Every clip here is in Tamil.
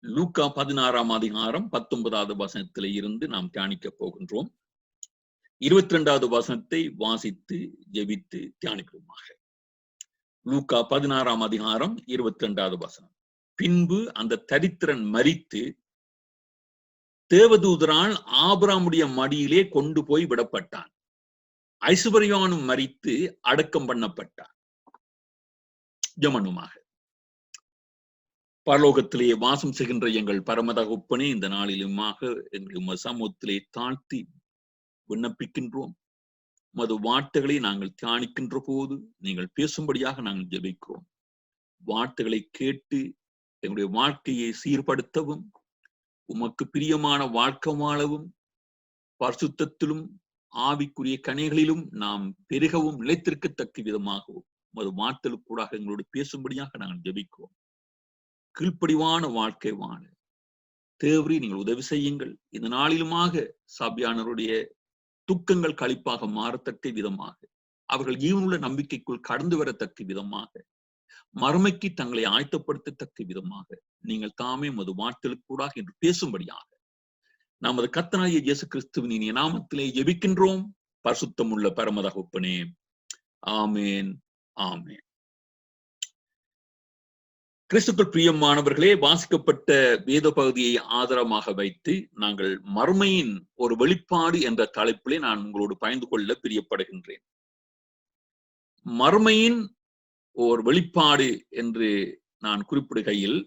லூக்கா 16ஆம் அதிகாரம் 19வது வசனத்திலே இருந்து நாம் தியானிக்க போகின்றோம். 22வது வசனத்தை வாசித்து ஜெபித்து தியானிக்கிறோமாக. லூக்கா 16ஆம் அதிகாரம் 22வது வசனம். பின்பு அந்த தரித்திரன் மரித்து தேவதூதரால் ஆபிரகாமுடைய மடியிலே கொண்டு போய் விடப்பட்டான். ஐசுவரியானும் மரித்து அடக்கம் பண்ணப்பட்டான். ஜெபமாக. பரலோகத்திலே வாசம் செய்கின்ற எங்கள் பரமதகப்பனே, இந்த நாளிலுமாக எங்கள் சமூகத்திலே தாழ்த்தி விண்ணப்பிக்கின்றோம். மது வார்த்தைகளை நாங்கள் தியானிக்கின்ற போது நீங்கள் பேசும்படியாக நாங்கள் ஜெபிக்கிறோம். வார்த்தைகளை கேட்டு எங்களுடைய வாழ்க்கையை சீர்படுத்தவும், உமக்கு பிரியமான வாழ்க்கை வாழவும், பரிசுத்தத்திலும் ஆவிக்குரிய கனிகளிலும் நாம் பெருகவும் நிலைத்திருக்கத்தக்க விதமாகவும் மது வார்த்தைகளுக்கூடாக எங்களோடு பேசும்படியாக நாங்கள் ஜெபிக்கிறோம். கீழ்ப்படிவான வாழ்க்கை வாழ தேவரீ நீங்கள் உதவி செய்யுங்கள். இந்த நாளிலுமாக சபையானவருடைய துக்கங்கள் களிப்பாக மாறத்தக்க விதமாக, அவர்கள் ஈவனுள்ள நம்பிக்கைக்குள் கடந்து வரத்தக்க விதமாக, மறுமைக்கு தங்களை ஆயத்தப்படுத்தத்தக்க விதமாக நீங்கள் தாமே மது வார்த்தைகளுக்கூடாக என்று பேசும்படியாக நமது கர்த்தராகிய இயேசு கிறிஸ்துவின் இனிய நாமத்திலே ஜெபிக்கின்றோம். பரிசுத்தமுள்ள பரமதகப்பனே, ஆமேன், ஆமேன். கிறிஸ்துக்குள் பிரியமானவர்களே, வாசிக்கப்பட்ட வேத பகுதியை ஆதாரமாக வைத்து நாங்கள் மறுமையின் ஒரு வெளிப்பாடு என்ற தலைப்பிலே நான் உங்களோடு பகிர்ந்து கொள்ள பிரியப்படுகின்றேன். மறுமையின் ஒரு வெளிப்பாடு என்று நான் குறிப்பிடுகையில்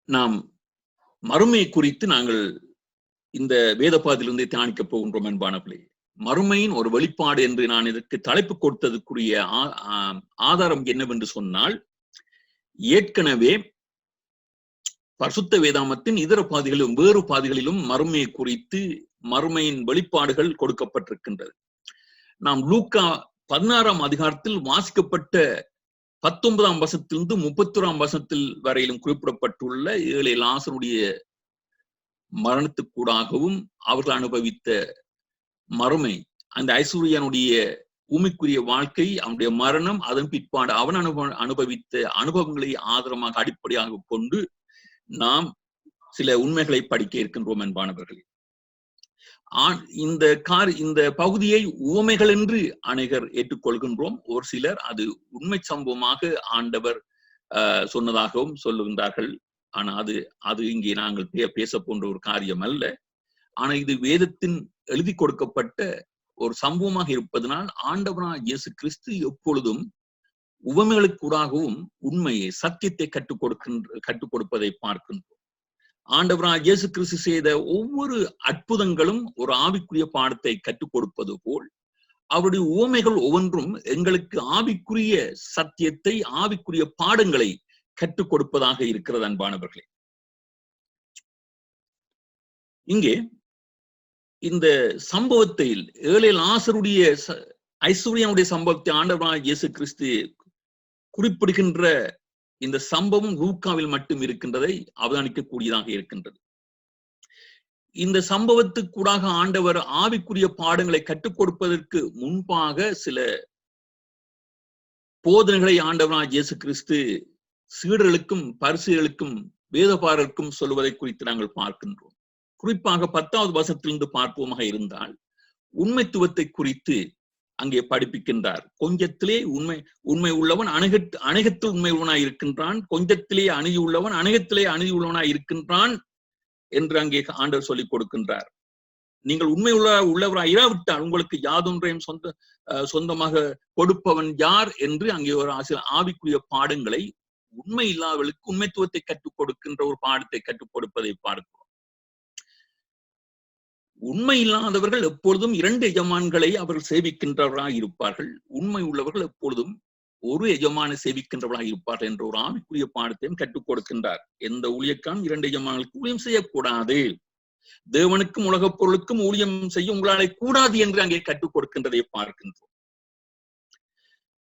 நாம் மறுமை குறித்து நாங்கள் இந்த வேத பாதிலிருந்து தியானிக்க போகின்றோம் என்பானவர்களே. மறுமையின் ஒரு வெளிப்பாடு என்று நான் இதற்கு தலைப்பு கொடுத்ததுக்குரிய ஆதாரம் என்னவென்று சொன்னால், ஏற்கனவே பரிசுத்த வேதாமத்தின் இதர பாதிகளிலும் வேறு பாதிகளிலும் மறுமையை குறித்து மறுமையின் வெளிப்பாடுகள் கொடுக்கப்பட்டிருக்கின்றது. நாம் லூக்கா 16ஆம் அதிகாரத்தில் வாசிக்கப்பட்ட 19ஆம் வசனத்திலிருந்து 31ஆம் வசனத்தில் வரையிலும் குறிப்பிடப்பட்டுள்ள 7 லாசருடைய மரணத்துக்கூடாகவும் அவர்கள் அனுபவித்த மறுமை, அந்த ஐஸ்வர்யனுடைய பூமிக்குரிய வாழ்க்கை, அவனுடைய மரணம், அதன் பிற்பாடு அவன் அனுபவித்த அனுபவங்களை ஆதாரமாக அடிப்படையாக கொண்டு நாம் சில உண்மைகளை படிக்க இருக்கின்றோம் என்பானவர்களே. இந்த பகுதியை உவமைகள் என்று அநேகர் ஏற்றுக்கொள்கின்றோம். ஒரு சிலர் அது உண்மை சம்பவமாக ஆண்டவர் சொன்னதாகவும் சொல்லுகின்றார்கள். ஆனா அது இங்கே நாங்கள் பேச போன்ற ஒரு காரியம் அல்ல. ஆனா இது வேதத்தின் எழுதி கொடுக்கப்பட்ட ஒரு சம்பவமாக இருப்பதனால் ஆண்டவராகிய இயேசு கிறிஸ்து எப்பொழுதும் உவமைகளுக்கூடாகவும் உண்மையை, சத்தியத்தை கற்றுக் கொடுப்பதை பார்க்கின்றோம். ஆண்டவராகிய இயேசு கிறிஸ்து செய்த ஒவ்வொரு அற்புதங்களும் ஒரு ஆவிக்குரிய பாடத்தை கற்றுக் கொடுப்பது போல் அவருடைய உவமைகள் ஒவ்வொன்றும் எங்களுக்கு ஆவிக்குரிய சத்தியத்தை, ஆவிக்குரிய பாடங்களை கற்றுக் கொடுப்பதாக இருக்கிறது அன்பானவர்களே. இங்கே இந்த சம்பவத்தை 7 லாசருடைய ஐஸ்வர்யனுடைய சம்பவத்தை ஆண்டவராகிய இயேசு கிறிஸ்து குறிப்பிடுகின்ற இந்த சம்பவம் லூக்காவில் மட்டும் இருக்கின்றதை அவதானிக்கக்கூடியதாக இருக்கின்றது. இந்த சம்பவத்துக்கூடாக ஆண்டவர் ஆவிக்குரிய பாடங்களை கற்றுக் கொடுப்பதற்கு முன்பாக சில போதனைகளை ஆண்டவராகிய இயேசு கிறிஸ்து சீடர்களுக்கும் பரிசேயர்களுக்கும் வேதபாரருக்கும் சொல்வதை குறித்து நாங்கள் பார்க்கின்றோம். குறிப்பாக 10வது வசனத்திலிருந்து பார்ப்போமாக இருந்தால், உண்மைத்துவத்தை குறித்து அங்கே படிப்பிக்கின்றார். கொஞ்சத்திலே உண்மை உள்ளவன் அநேகத்தில் உண்மை உள்ளவனாய் இருக்கின்றான், கொஞ்சத்திலே அநீதி உள்ளவன் அநேகத்திலே அநீதி உள்ளவனாய் இருக்கின்றான் என்று அங்கே ஆண்டவர் சொல்லிக் கொடுக்கின்றார். நீங்கள் உண்மை உள்ளவராய் இராவிட்டால் உங்களுக்கு யாதொன்றையும் சொந்தமாக கொடுப்பவன் யார் என்று அங்கே ஒரு ஆவிக்குரிய பாடங்களை, உண்மை இல்லாதவர்களுக்கு உண்மைத்துவத்தை கற்றுக் கொடுக்கின்ற ஒரு பாடத்தை கற்றுக் கொடுப்பதை பார்க்கிறோம். உண்மை இல்லாதவர்கள் எப்பொழுதும் 2 எஜமான்களை அவர்கள் சேவிக்கின்றவர்களாக இருப்பார்கள். உண்மை உள்ளவர்கள் எப்பொழுதும் ஒரு எஜமான சேவிக்கின்றவர்களாக இருப்பார்கள் என்ற ஒரு ஆவிக்குரிய பாடத்தையும் கற்றுக் கொடுக்கின்றார். எந்த ஊழியக்காரும் 2 எஜமான்களுக்கு ஊழியம் செய்யக்கூடாது, தேவனுக்கும் உலகப் பொருளுக்கும் ஊழியம் செய்ய உங்களாலே கூடாது என்று அங்கே கற்றுக் கொடுக்கின்றதை பார்க்கின்றோம்.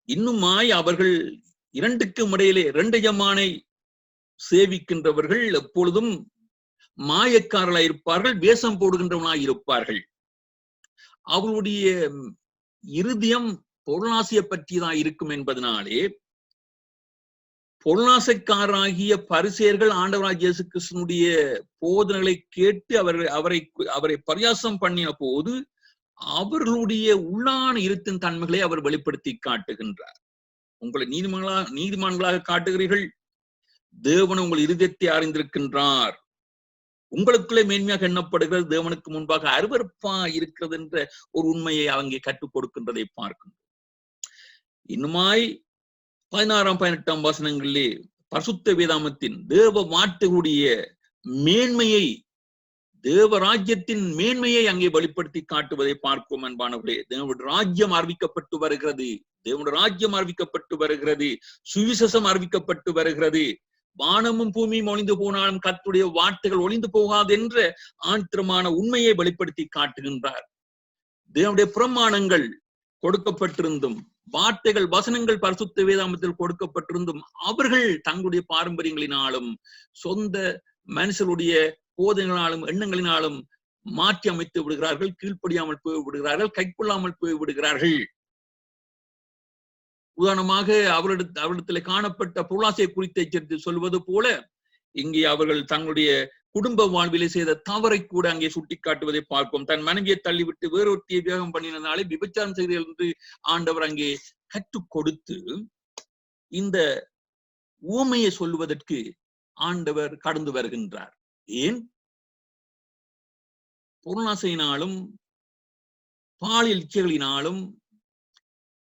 இன்னுமாய் அவர்கள் 2க்கும் இடையிலே 2 எஜமானை சேவிக்கின்றவர்கள் எப்பொழுதும் மாயக்காரர்களாய் இருப்பார்கள், வேஷம் போடுகின்றவனாய் இருப்பார்கள். அவர்களுடைய இருதயம் பொருளாசையை பற்றிதான் இருக்கும் என்பதனாலே பொருளாசைக்காரராகிய பரிசேயர்கள் ஆண்டவராகிய இயேசு கிறிஸ்துவினுடைய போதனைகளை கேட்டு அவரை பரியாசம் பண்ணின போது அவர்களுடைய உள்ளான இருத்தின் தன்மைகளை அவர் வெளிப்படுத்தி காட்டுகின்றார். உங்களை நீதிமான்களாக காட்டுகிறீர்கள், தேவன் உங்கள் இருதயத்தை அறிந்திருக்கின்றார், உங்களுக்குள்ளே மேன்மையாக எண்ணப்படுகிறது, தேவனுக்கு முன்பாக அருவருப்பா இருக்கிறது என்ற ஒரு உண்மையை அங்கே கற்றுக் கொடுக்கின்றதை பார்க்கின்றோம். இன்னுமாய் 16, 18 வசனங்களிலே பரிசுத்த வேதாமத்தின் தேவ வார்த்தைகளுடைய மேன்மையை, தேவராஜ்யத்தின் மேன்மையை அங்கே வெளிப்படுத்தி காட்டுவதை பார்க்கும் அன்பானவர்களே. தேவனுடைய ராஜ்யம் அறிவிக்கப்பட்டு வருகிறது, தேவனுடைய ராஜ்யம் அறிவிக்கப்பட்டு வருகிறது, சுவிசேஷம் அறிவிக்கப்பட்டு வருகிறது. வானமும் பூமியும் ஒளிந்து போனாலும் கர்த்தருடைய வார்த்தைகள் ஒளிந்து போகாது என்ற ஆத்திரமான உண்மையை வெளிப்படுத்தி காட்டுகின்றார். தேவனுடைய பிரமாணங்கள் கொடுக்கப்பட்டிருந்தும், வார்த்தைகள் வசனங்கள் பரிசுத்த வேதாமத்தில் கொடுக்கப்பட்டிருந்தும் அவர்கள் தங்களுடைய பாரம்பரியங்களினாலும் சொந்த மனுஷருடைய போதனைகளினாலும் எண்ணங்களினாலும் மாற்றி அமைத்து விடுகிறார்கள், கீழ்ப்படியாமல் போய் விடுகிறார்கள், கைக்கொள்ளாமல் போய் விடுகிறார்கள். உதாரணமாக அவரிடத்தில் காணப்பட்ட பொருளாசை குறித்து சொல்வது போல இங்கே அவர்கள் தங்களுடைய குடும்ப வாழ்விலே செய்த தவறை கூட அங்கே சுட்டி காட்டுவதை பார்ப்போம். தன் மனைவியை தள்ளிவிட்டு வேறொருத்தியை விவாகம் பண்ணினாலே விபச்சாரம் செய்தீர்கள் என்று ஆண்டவர் அங்கே கற்றுக் கொடுத்து இந்த உவமையை சொல்லுவதற்கு ஆண்டவர் கடந்து வருகின்றார். ஏன்? பொருளாசையினாலும் பாலியல் இச்சைகளினாலும்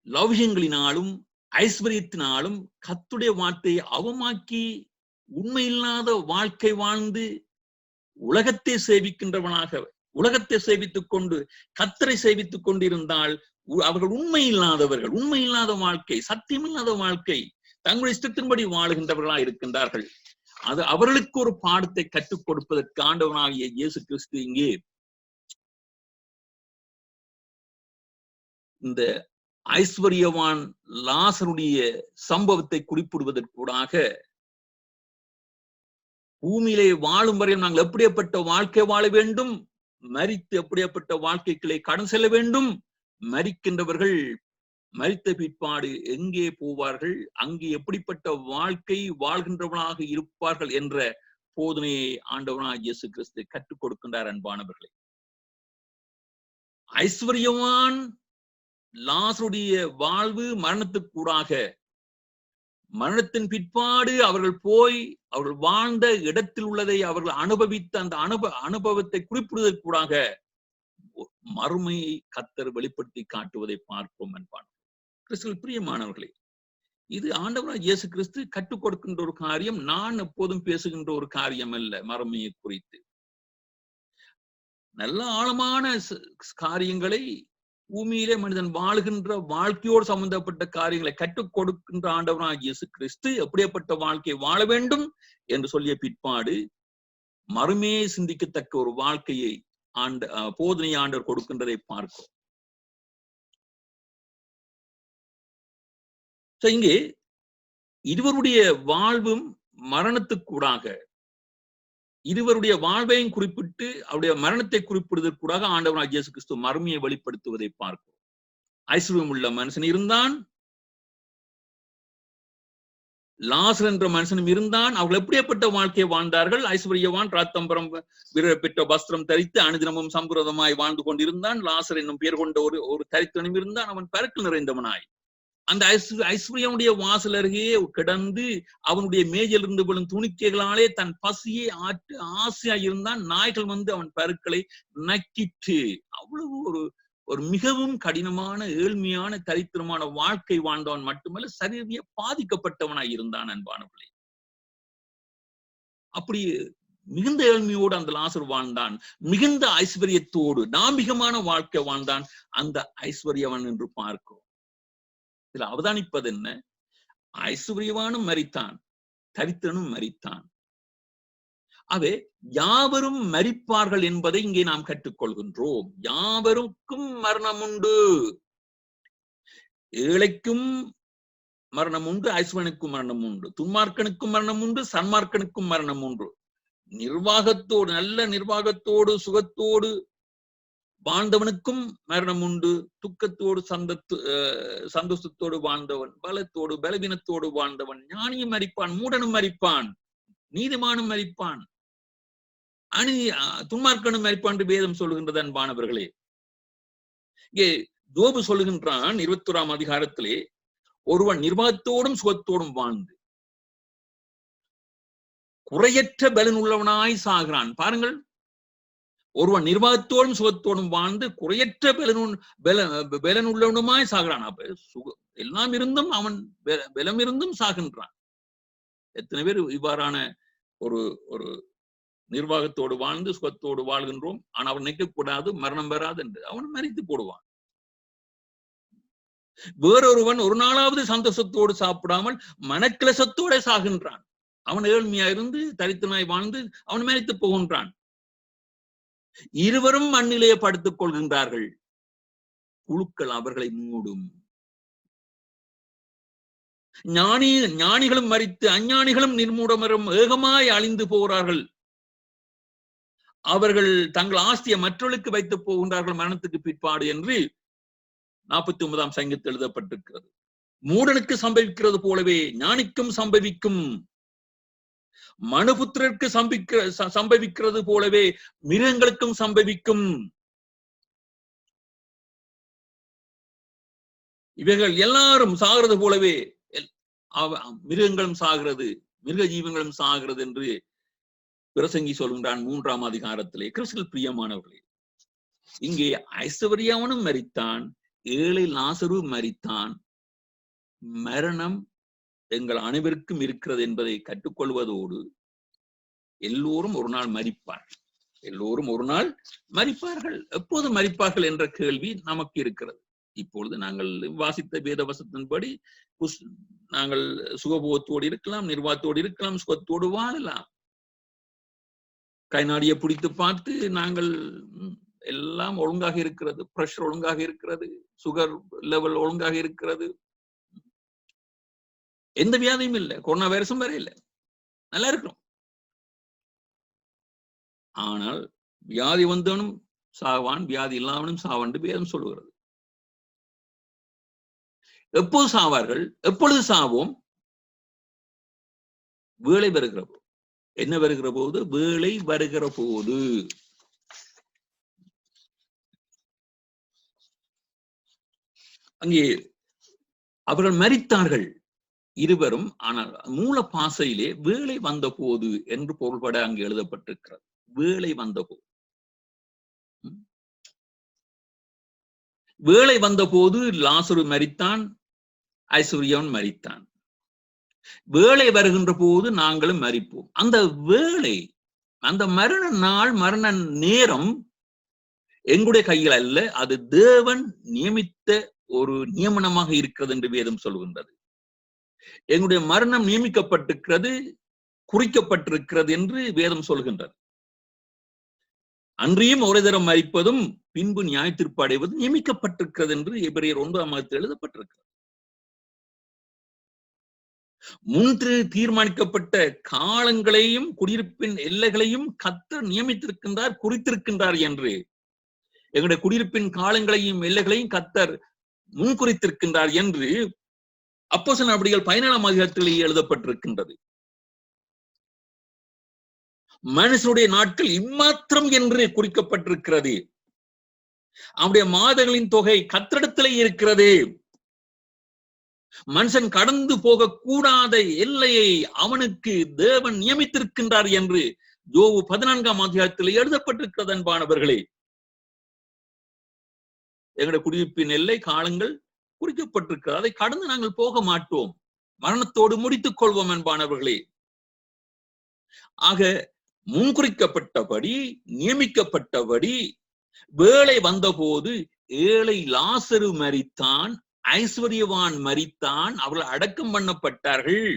லௌகியங்களினாலும் ஐஸ்வர்யத்தினாலும் கர்த்தருடைய வார்த்தையை அவமாக்கி உண்மையில்லாத வாழ்க்கை வாழ்ந்து உலகத்தை சேவிக்கின்றவனாக, உலகத்தை சேவித்துக் கொண்டு கர்த்தரை சேவித்துக் கொண்டிருந்தால் அவர்கள் உண்மையில்லாதவர்கள், உண்மையில்லாத வாழ்க்கை, சத்தியமில்லாத வாழ்க்கை, தங்களுடைய இஷ்டத்தின்படி வாழுகின்றவர்களா இருக்கின்றார்கள். அது அவர்களுக்கு ஒரு பாடத்தை கற்றுக் கொடுப்பதற்கு ஆண்டவனாகிய இயேசு கிறிஸ்து இங்கே இந்த ஐஸ்வர்யவான் லாசருடைய சம்பவத்தை குறிப்பிடுவதற்கூடாக பூமியிலே வாழும் வரையில் நாங்கள் எப்படிப்பட்ட வாழ்க்கை வாழ வேண்டும், மரித்து எப்படிப்பட்ட வாழ்க்கைகளை கடன் செல்ல வேண்டும், மரிக்கின்றவர்கள் மரித்த பிற்பாடு எங்கே போவார்கள், அங்கே எப்படிப்பட்ட வாழ்க்கை வாழ்கின்றவனாக இருப்பார்கள் என்ற போதனையை ஆண்டவனாகிய இயேசு கிறிஸ்து கற்றுக் கொடுக்கின்றார். அன்பானவர்களே, ஐஸ்வர்யவான் லாசருடைய வாழ்வு மரணத்துக்கூடாக, மரணத்தின் பிற்பாடு அவர்கள் போய் அவர்கள் வாழ்ந்த இடத்தில் உள்ளதை அவர்கள் அனுபவித்த அந்த அனுபவத்தை குறிப்பிடுவதற்கூடாக மறுமையை கர்த்தர் வெளிப்படுத்தி காட்டுவதை பார்ப்போம். அன்பான கிறிஸ்துவில் பிரியமானவர்களே, இது ஆண்டவராகிய இயேசு கிறிஸ்து கற்றுக் கொடுக்கின்ற ஒரு காரியம், நான் எப்போதும் பேசுகின்ற ஒரு காரியம் அல்ல. மறுமையை குறித்து நல்ல ஆழமான காரியங்களை, பூமியிலே மனிதன் வாழ்கின்ற வாழ்க்கையோடு சம்பந்தப்பட்ட காரியங்களை கற்றுக் கொடுக்கின்ற ஆண்டவராகிய இயேசு கிறிஸ்து எப்படிப்பட்ட வாழ்க்கை வாழ வேண்டும் என்று சொல்லிய பிற்பாடு மறுமையை சிந்திக்கத்தக்க ஒரு வாழ்க்கையை போதனை ஆண்டவர் கொடுக்கின்றதை பார்க்கும். இங்கே இருவருடைய வாழ்வும் மரணத்துக்கூடாக, இருவருடைய வாழ்வையும் குறிப்பிட்டு அவருடைய மரணத்தை குறிப்பிடுவதற்கூடாக ஆண்டவராகிய இயேசு கிறிஸ்து மறுமையை வெளிப்படுத்துவதை பார்க்கும். ஐஸ்வர்யம் உள்ள மனுஷன் இருந்தான், லாசர் என்ற மனுஷனும் இருந்தான். அவர்கள் எப்படிப்பட்ட வாழ்க்கையை வாழ்ந்தார்கள்? ஐஸ்வர்யவான் ராத்தம்பரம் பெற்ற வஸ்திரம் தரித்து அனுதினமும் சம்பிரதமாய் வாழ்ந்து கொண்டிருந்தான். லாசர் என்னும் பெயர் கொண்ட ஒரு தரித்திரனும் இருந்தான். அவன் பரக்கல் நிறைந்தவனாய் அந்த ஐஸ்வர்யனுடைய வாசல் அருகே கிடந்து அவனுடைய மேஜிலிருந்து விழும் துணிக்கைகளாலே தன் பசியை ஆசையாய் இருந்தான். நாய்கள் வந்து அவன் பருக்களை நக்கிட்டு அவ்வளவு ஒரு மிகவும் கடினமான ஏழ்மையான தரித்திரமான வாழ்க்கை வாழ்ந்தவன் மட்டுமல்ல, சரீரிய பாதிக்கப்பட்டவனாய் இருந்தான். அன்பானவர்களே, அப்படி மிகுந்த ஏழ்மையோடு அந்த லாசர் வாழ்ந்தான். மிகுந்த ஐஸ்வர்யத்தோடு நாம்பிகமான வாழ்க்கை வாழ்ந்தான் அந்த ஐஸ்வர்யவன் என்று பார்க்கிறோம். இதுல அவதானிப்பது என்ன? ஐஸ்வர்யவானும் மரித்தான், தரித்திரனும் மரித்தான். அவை யாவரும் மரிப்பார்கள் என்பதை இங்கே நாம் கற்றுக்கொள்கின்றோம். யாவருக்கும் மரணம் உண்டு. ஏழைக்கும் மரணம் உண்டு, ஐஸ்வரனுக்கும் மரணம் உண்டு, துன்மார்க்கனுக்கும் மரணம் உண்டு, சன்மார்க்கனுக்கும் மரணம் உண்டு. நிர்வாகத்தோடு, நல்ல நிர்வாகத்தோடு, சுகத்தோடு வாழ்ந்தவனுக்கும் மரணம் உண்டு. துக்கத்தோடு சந்தோஷத்தோடு வாழ்ந்தவன், பலத்தோடு பலவீனத்தோடு வாழ்ந்தவன், ஞானியும் மரிப்பான், மூடனும் மரிப்பான், நீதிமானும் மரிப்பான், துன்மார்க்கனும் மரிப்பான் என்று வேதம் சொல்லுகின்றது. அன்பானவர்களே, இங்கே யோபு சொல்லுகின்றான் 21ஆம் அதிகாரத்திலே, ஒருவன் நிர்வாகத்தோடும் சுகத்தோடும் வாழ்ந்து குறையற்ற பலன் உள்ளவனாய் சாகிறான். பாருங்கள், ஒருவன் நிர்வாகத்தோடும் சுகத்தோடும் வாழ்ந்து குறையற்ற பலன் உள்ளவனுமாய் சாகிறான். அப்ப எல்லாம் இருந்தும் அவன் பலம் இருந்தும் சாகின்றான். எத்தனை பேர் இவ்வாறான ஒரு ஒரு நிர்வாகத்தோடு வாழ்ந்து சுகத்தோடு வாழ்கின்றோம். ஆனா அவன் நிற்கக்கூடாது, மரணம் வராது என்று அவன் மரித்து போடுவான். வேறொருவன் ஒரு நாளாவது சந்தோஷத்தோடு சாப்பிடாமல் மனக்கிளசத்தோட சாகின்றான். அவன் ஏழ்மையா இருந்து தரித்தனாய் வாழ்ந்து அவன் மரித்து போகின்றான். இருவரும் மண்ணிலே படுத்துக் கொள்கின்றார்கள். புழுக்கள் அவர்களை மூடும். ஞானிகளும் மரித்து அஞ்ஞானிகளும் நிர்மூடமரும் ஏகமாய் அழிந்து போகிறார்கள். அவர்கள் தங்கள் ஆஸ்தியை மற்றவர்களுக்கு வைத்து போகின்றார்கள் மரணத்துக்கு பிற்பாடு என்று 49ஆம் சங்கத்தில் எழுதப்பட்டிருக்கிறது. மூடனுக்கு சம்பவிக்கிறது போலவே ஞானிக்கும் சம்பவிக்கும். மனுபுத்திரருக்கு சம்பவிக்கிறது போலவே மிருகங்களுக்கும் சம்பவிக்கும். இவைகள் எல்லாரும் சாகிறது போலவே மிருகங்களும் சாகிறது, மிருக ஜீவங்களும் சாகிறது என்று பிரசங்கி சொல்கின்றான் 3ஆம் அதிகாரத்திலே. கிறிஸ்துவில் பிரியமானவர்களே, இங்கே ஐஸ்வர்யவனும் மரித்தான், ஏழை லாசரு மரித்தான். மரணம் எங்கள் அனைவருக்கும் இருக்கிறது என்பதை கற்றுக்கொள்வதோடு எல்லோரும் ஒரு நாள் மரிப்பார்கள். எல்லோரும் ஒரு நாள் மரிப்பார்கள். எப்போது மரிப்பார்கள் என்ற கேள்வி நமக்கு இருக்கிறது. இப்பொழுது நாங்கள் வாசித்த வேதவசத்தின்படி நாங்கள் சுகபோகத்தோடு இருக்கலாம், நிர்வாகத்தோடு இருக்கலாம், சுகத்தோடு வாழலாம். கைநாடியை பிடித்து பார்த்து நாங்கள் எல்லாம் ஒழுங்காக இருக்கிறது, பிரஷர் ஒழுங்காக இருக்கிறது, சுகர் லெவல் ஒழுங்காக இருக்கிறது, எந்த வியாதியும் இல்லை, கொரோனா வைரஸும் வர இல்லை, நல்லா இருக்கிறோம். ஆனால் வியாதி வந்தவனும் சாவான், வியாதி இல்லாமனும் சாவான் வேதம் சொல்லுகிறது. எப்போது சாவார்கள்? எப்பொழுது சாவோம்? வேலை வருகிற போது. என்ன வருகிற போது? வேலை வருகிற போது. அங்கே அவர்கள் மரித்தார்கள் இருவரும். ஆனால் மூல பாசையிலே வேலை வந்த போது என்று பொருள்பட அங்கு எழுதப்பட்டிருக்கிறது. வேலை வந்த போது, வேலை வந்த போது லாசரு மரித்தான், ஐஸ்வர்யவன் மரித்தான். வேலை வருகின்ற போது நாங்களும் மரிப்போம். அந்த வேலை, அந்த மரண நாள், மரண நேரம் எங்களுடைய கையில் அல்ல, அது தேவன் நியமித்த ஒரு நியமனமாக இருக்கிறது என்று வேதம் சொல்கின்றது. எங்களுடைய மரணம் நியமிக்கப்பட்டிருக்கிறது, குறிக்கப்பட்டிருக்கிறது என்று வேதம் சொல்கின்றது. அன்றியும் ஒரு தரம் மரிப்பதும் பின்பு நியாயத்தீர்ப்பு அடைவதும் நியமிக்கப்பட்டிருக்கிறது என்று எபிரேயர் 9ஆம் அதிகாரத்தில் எழுதப்பட்டிருக்கிறது. முன்று தீர்மானிக்கப்பட்ட காலங்களையும் குடியிருப்பின் எல்லைகளையும் கர்த்தர் நியமித்திருக்கின்றார், குறித்திருக்கின்றார் என்று. எங்களுடைய குடியிருப்பின் காலங்களையும் எல்லைகளையும் கர்த்தர் முன்குறித்திருக்கின்றார் என்று அப்போஸ்தலர் நடபடிகள் 17ஆம் அதிகாரத்திலே எழுதப்பட்டிருக்கின்றது. மனுஷனுடைய நாட்கள் இம்மாத்திரம் என்று குறிக்கப்பட்டிருக்கிறது. அவனுடைய மாதங்களின் தொகை கர்த்தரிடத்திலே இருக்கிறது. மனுஷன் கடந்து போக கூடாத எல்லையை அவனுக்கு தேவன் நியமித்திருக்கின்றார் என்று யோபு 14ஆம் அதிகாரத்தில் எழுதப்பட்டிருக்கிறது. அன்பானவர்களே, எங்களுடைய குடியிருப்பின் எல்லை காலங்கள் குறிக்கப்பட்டிருக்கிறது. அதை கடந்து நாங்கள் போக மாட்டோம், மரணத்தோடு முடித்துக் கொள்வோம். அன்பானவர்களே, ஆக முன்குறிக்கப்பட்டபடி, நியமிக்கப்பட்டபடி வேலை வந்தபோது ஏழை லாசரு மரித்தான், ஐஸ்வர்யவான் மரித்தான், அவர்கள் அடக்கம் பண்ணப்பட்டார்கள்.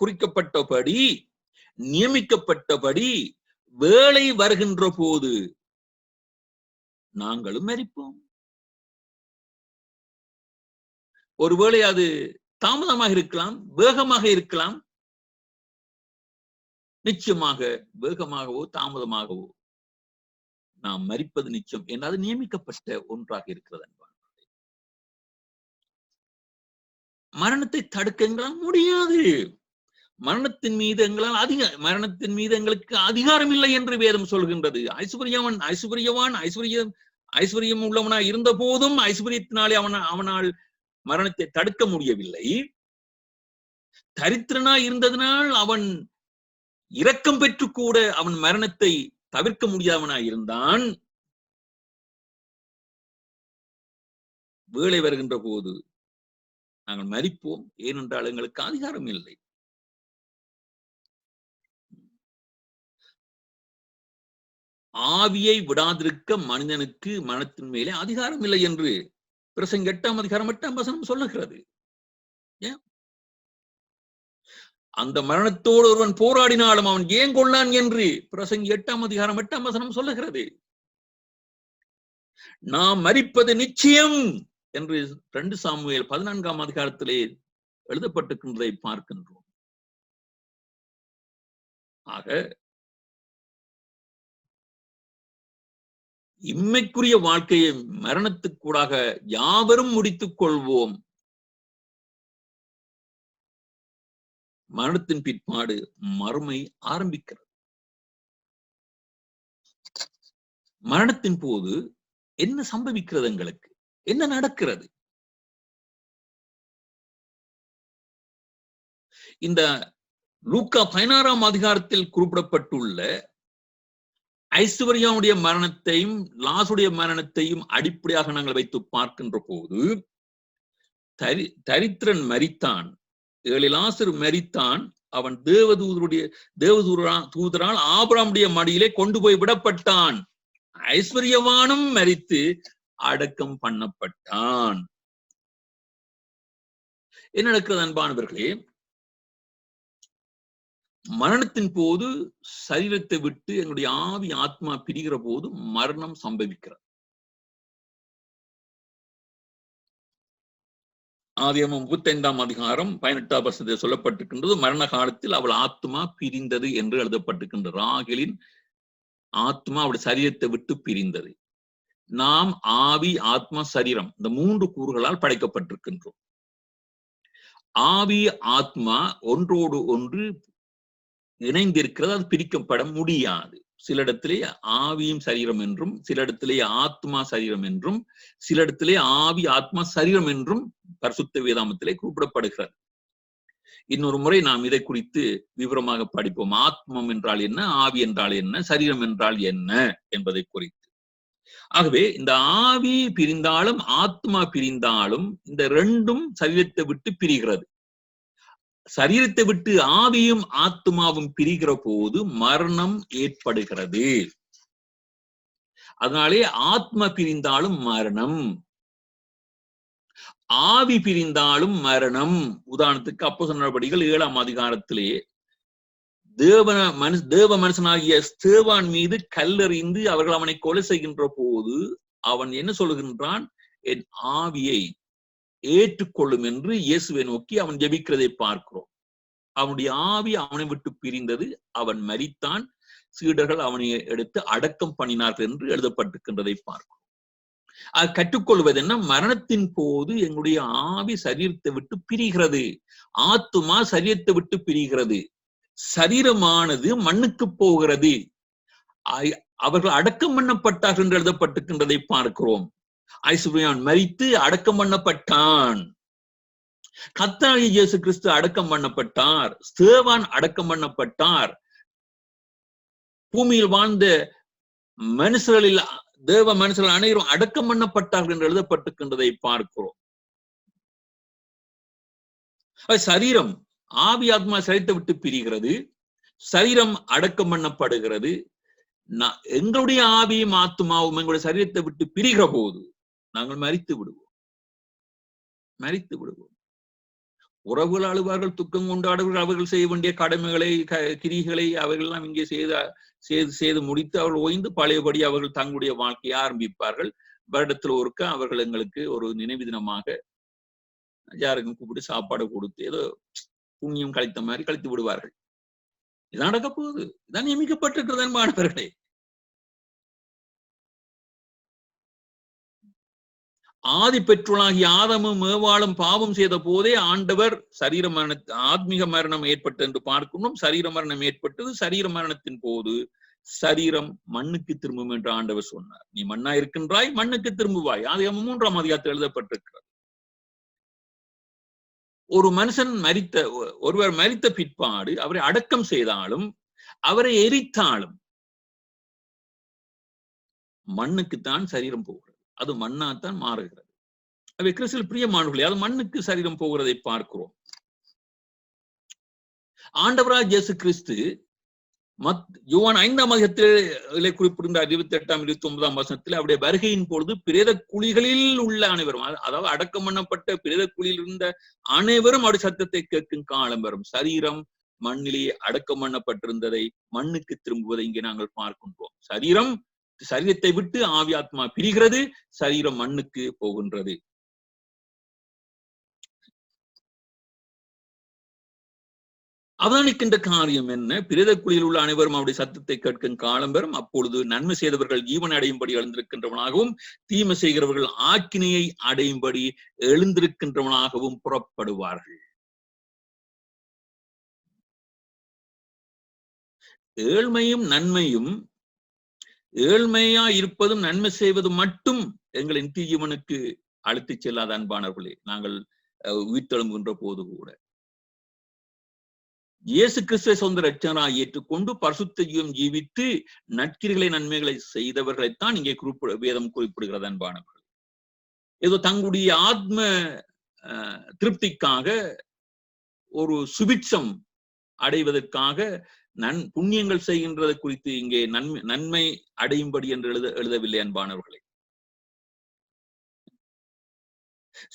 குறிக்கப்பட்டபடி, நியமிக்கப்பட்டபடி வேலை வருகின்ற போது நாங்களும் மரிப்போம். ஒருவேளை அது தாமதமாக இருக்கலாம், வேகமாக இருக்கலாம். நிச்சயமாக வேகமாகவோ தாமதமாகவோ நாம் மரிப்பது நிச்சயம் என்று அது நியமிக்கப்பட்ட ஒன்றாக இருக்கிறது அன்பான. மரணத்தை தடுக்க எங்களால் முடியாது. மரணத்தின் மீது எங்களுக்கு அதிகாரம் இல்லை என்று வேதம் சொல்கின்றது. ஐஸ்வர்யம் உள்ளவனாய் இருந்த போதும் ஐஸ்வர்யத்தினாலே அவனால் மரணத்தை தடுக்க முடியவில்லை. தரித்திரனாய் இருந்ததனால் அவன் இரக்கம் பெற்று கூட அவன் மரணத்தை தவிர்க்க முடியாதவனாய் இருந்தான். வேலை வருகின்ற போது நாங்கள் மரிப்போம், ஏனென்றால் எங்களுக்கு அதிகாரம் இல்லை. ஆவியை விடாதிருக்க மனிதனுக்கு மரணத்தின் மேலே அதிகாரம் இல்லை என்று பிரசங்கி 8ஆம் அதிகாரம் 8ஆம் வசனம் சொல்லுகிறது. அந்த மரணத்தோடு ஒருவன் போராடினாலும் அவன் ஏன் கொள்ளான் என்று பிரசங்கி 8ஆம் அதிகாரம் 8ஆம் வசனம் சொல்லுகிறது. நாம் மரிப்பது நிச்சயம் என்று 2 சாமுவேல் 14ஆம் அதிகாரத்திலே எழுதப்பட்டிருக்கின்றதை பார்க்கின்றோம். ஆக இம்மைக்குரிய வாழ்க்கையை மரணத்துக்கூடாக யாவரும் முடித்துக் கொள்வோம். மரணத்தின் பிற்பாடு மறுமை ஆரம்பிக்கிறது. மரணத்தின் போது என்ன சம்பவிக்கிறது, எங்களுக்கு என்ன நடக்கிறது? இந்த லூக்கா 16ஆம் அதிகாரத்தில் குறிப்பிடப்பட்டுள்ள ஐஸ்வர்யாவுடைய மரணத்தையும் லாசுடைய மரணத்தையும் அடிப்படையாக நாங்கள் வைத்து பார்க்கின்ற போது, தரித்திரன் மரித்தான், லாசரு மரித்தான், அவன் தேவதூதரால் ஆபிரகாமுடைய மடியிலே கொண்டு போய் விடப்பட்டான். ஐஸ்வர்யவானும் மரித்து அடக்கம் பண்ணப்பட்டான். என்ன நடக்கிறது அன்பானவர்களே? மரணத்தின் போது சரீரத்தை விட்டு எங்களுடைய ஆவி ஆத்மா பிரிகிற போது மரணம் சம்பவிக்கிறது. ஆதியாகமம் 35ஆம் அதிகாரம் 18ஆம் வசனத்தில் சொல்லப்பட்டிருக்கின்றது, மரண காலத்தில் அவள் ஆத்மா பிரிந்தது என்று எழுதப்பட்டிருக்கின்ற ராகேலின் ஆத்மா அவள் சரீரத்தை விட்டு பிரிந்தது. நாம் ஆவி ஆத்மா சரீரம் இந்த 3 கூறுகளால் படைக்கப்பட்டிருக்கின்றோம். ஆவி ஆத்மா ஒன்றோடு ஒன்று இணைந்திருக்கிறது, அது பிரிக்கப்பட முடியாது. சில இடத்திலே ஆவியும் சரீரம் என்றும், சில இடத்திலே ஆத்மா சரீரம் என்றும், சில இடத்திலே ஆவி ஆத்மா சரீரம் என்றும் பரிசுத்த வேதாமத்திலே குறிப்பிடப்படுகிறது. இன்னொரு முறை நாம் இதை குறித்து விவரமாக படிப்போம். ஆத்மம் என்றால் என்ன, ஆவி என்றால் என்ன, சரீரம் என்றால் என்ன என்பதை குறித்து. ஆகவே இந்த ஆவி பிரிந்தாலும் ஆத்மா பிரிந்தாலும் இந்த ரெண்டும் சரீரத்தை விட்டு பிரிகிறது. சரீரத்தை விட்டு ஆவியும் ஆத்மாவும் பிரிகிற போது மரணம் ஏற்படுகிறது. அதனாலே ஆத்மா பிரிந்தாலும் மரணம், ஆவி பிரிந்தாலும் மரணம். உதாரணத்துக்கு அப்போஸ்தலர் நடபடிகள் 7ஆம் அதிகாரத்திலே தேவ மனுஷனாகிய ஸ்தேவான் மீது கல்லெறிந்து அவர்கள் அவனை கொலை செய்கின்ற போது அவன் என்ன சொல்லுகின்றான்? என் ஆவியை ஏற்றுக்கொள்ளும் என்று இயேசுவை நோக்கி அவன் ஜெபிக்கிறதை பார்க்கிறோம். அவனுடைய ஆவி அவனை விட்டு பிரிந்தது, அவன் மரித்தான், சீடர்கள் அவனை எடுத்து அடக்கம் பண்ணினார்கள் என்று எழுதப்பட்டிருக்கின்றதை பார்க்கிறோம். அது கற்றுக்கொள்வது என்ன? மரணத்தின் போது எங்களுடைய ஆவி சரீரத்தை விட்டு பிரிகிறது, ஆத்துமா சரீரத்தை விட்டு பிரிகிறது, சரீரமானது மண்ணுக்கு போகிறது. அவர்கள் அடக்கம் பண்ணப்பட்டார்கள் என்று எழுதப்பட்டிருக்கின்றதை பார்க்கிறோம். ஐஸ்வர்யான் மரித்து அடக்கம் பண்ணப்பட்டான். கர்த்தராகிய இயேசு கிறிஸ்து அடக்கம் பண்ணப்பட்டார், ஸ்தேவான் அடக்கம் பண்ணப்பட்டார். பூமியில் வாழ்ந்த மனுஷர்களில் தேவ மனுஷர்கள் அனைவரும் அடக்கம் பண்ணப்பட்டார்கள் என்று எழுதப்பட்டிருக்கின்றதை பார்க்கிறோம். சரீரம் ஆவி ஆத்மா சரீரத்தை விட்டு பிரிகிறது, சரீரம் அடக்கம் பண்ணப்படுகிறது. எங்களுடைய ஆவியும் ஆத்மாவும் எங்களுடைய சரீரத்தை விட்டு பிரிகிற போது நாங்கள் மரித்து விடுவோம். உறவுகள் அழுவார்கள், துக்கம் கொண்டாடுவார்கள், அவர்கள் செய்ய வேண்டிய கடமைகளை கிரிகளை அவர்கள் எல்லாம் இங்கே செய்து முடித்து அவர்கள் ஓய்ந்து பழையபடி அவர்கள் தங்களுடைய வாழ்க்கையை ஆரம்பிப்பார்கள். வருடத்தில் ஒருக்க அவர்கள் எங்களுக்கு ஒரு நினைவு தினமாக யாருக்கும் கூப்பிட்டு சாப்பாடு கொடுத்து ஏதோ புண்ணியம் கழித்த மாதிரி கழித்து விடுவார்கள். இதான் நடக்க போகுது, இதான் நியமிக்கப்பட்டிருக்கிறது மாணவர்களே. ஆதி பெற்றோளாகிய ஆதமும் ஏவாளும் பாவம் செய்த போதே ஆண்டவர் சரீர மரண ஆத்மீக மரணம் ஏற்பட்டு என்று பார்க்கணும். சரீர மரணம் ஏற்பட்டது. சரீர மரணத்தின் போது சரீரம் மண்ணுக்கு திரும்பும் என்று ஆண்டவர் சொன்னார். நீ மண்ணா இருக்கின்றாய், மண்ணுக்கு திரும்புவாய். ஆதியாகமம் 3ஆம் அதிகாரத்தில் எழுதப்பட்டிருக்கிறது. ஒரு மனுஷன் ஒருவர் மரித்த பிற்பாடு அவரை அடக்கம் செய்தாலும் அவரை எரித்தாலும் மண்ணுக்குத்தான் சரீரம் போகிறது. அது மண்ணாத்தான் மாறுகிறது. அவை கிறிஸ்துவில் பிரியமானவர்களே, அது மண்ணுக்கு சரீரம் போகிறதை பார்க்கிறோம். ஆண்டவராகிய இயேசு கிறிஸ்து யோவான் 5ஆம் அதிகாரத்திலே குறிப்பிடுகின்ற 28ஆம் 29ஆம் வசனத்தில் அவருடைய வருகையின் பொழுது பிரேத குழிகளில் உள்ள அனைவரும், அதாவது அடக்கம் பண்ணப்பட்ட பிரேத குழியில் இருந்த அனைவரும் அவருடைய சத்தத்தை கேட்கும் காலம் வரும். சரீரம் மண்ணிலேயே அடக்கம் பண்ணப்பட்டிருந்ததை மண்ணுக்கு திரும்புவதை இங்கே நாங்கள் பார்க்கின்றோம். சரீரத்தை விட்டு ஆவி ஆத்மா பிரிகிறது, சரீரம் மண்ணுக்கு போகின்றது. அவதானிக்கின்ற காரியம் என்ன? பிரேத குழியில் உள்ள அனைவரும் அவருடைய சத்தத்தை கேட்கும் காலம் பெறும். அப்பொழுது நன்மை செய்தவர்கள் ஜீவன் அடையும்படி எழுந்திருக்கின்றவனாகவும், தீமை செய்கிறவர்கள் ஆக்கினையை அடையும்படி எழுந்திருக்கின்றவனாகவும் புறப்படுவார்கள். ஏழ்மையும் நன்மையும், ஏழ்மையா இருப்பதும் நன்மை செய்வதும் மட்டும் எங்களின் ஜீவனுக்கு அழைத்துச் செல்லாத அன்பானவர்களே, நாங்கள் உயிர்த்தெழுகின்ற போது கூட இயேசு கிறிஸ்துவை சொந்த இரட்சகராக ஏற்றுக்கொண்டு பரிசுத்த ஜீவம் ஜீவித்து நற்கிரிகளை நன்மைகளை செய்தவர்களைத்தான் இங்கே வேதம் குறிப்பிடுகிறது அன்பானவர்கள். ஏதோ தங்களுடைய ஆத்ம திருப்திக்காக, ஒரு சுபிட்சம் அடைவதற்காக புண்ணியங்கள் செய்கின்றது குறித்து இங்கே நன்மை அடையும்படி என்று எழுதவில்லை அன்பானவர்களே.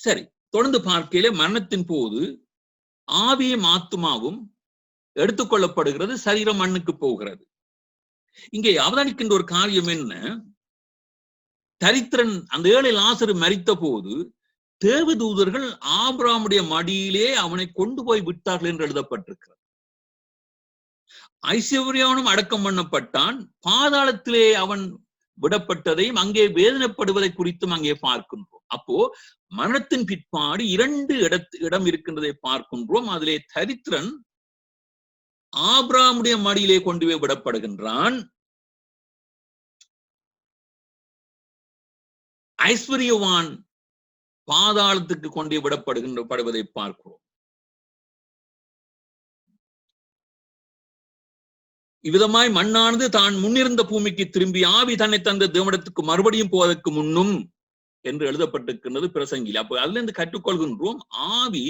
சரி, தொடர்ந்து பார்க்கையிலே மரணத்தின் போது ஆவியும் ஆத்மாவும் எடுத்துக்கொள்ளப்படுகிறது, சரீரம் மண்ணுக்கு போகிறது. இங்கே அவதானிக்கின்ற ஒரு காரியம் என்ன? தரித்திரன் அந்த ஏழை லாசரு மரித்த போது தேவதூதர்கள் ஆபிரகாமுடைய மடியிலே அவனை கொண்டு போய் விட்டார்கள் என்று எழுதப்பட்டிருக்கிறது. ஐஸ்வர்யானும் அடக்கம் பண்ணப்பட்டான், பாதாளத்திலே அவன் விடப்பட்டதையும் அங்கே வேதனைப்படுவதை குறித்தும் அங்கே பார்க்கின்றோம். அப்போ மரணத்தின் பிற்பாடு 2 இடம் இருக்கின்றதை பார்க்கின்றோம். அதிலே தரித்திரன் ஆபிரகாமுடைய மடியிலே கொண்டு போய் விடப்படுகின்றான். ஐஸ்வர்யவான் பாதாளத்துக்கு கொண்டு விடப்படுவதை பார்க்கிறோம். இவ்விதமாய் மண்ணானது தான் முன்னிருந்த பூமிக்கு திரும்பி ஆவி தன்னை தந்த தேவனிடத்துக்கு மறுபடியும் போவதற்கு முன்னும் என்று எழுதப்பட்டிருக்கின்றது பிரசங்கில். அப்ப அதுல இருந்து கற்றுக்கொள்கின்றோம், ஆவி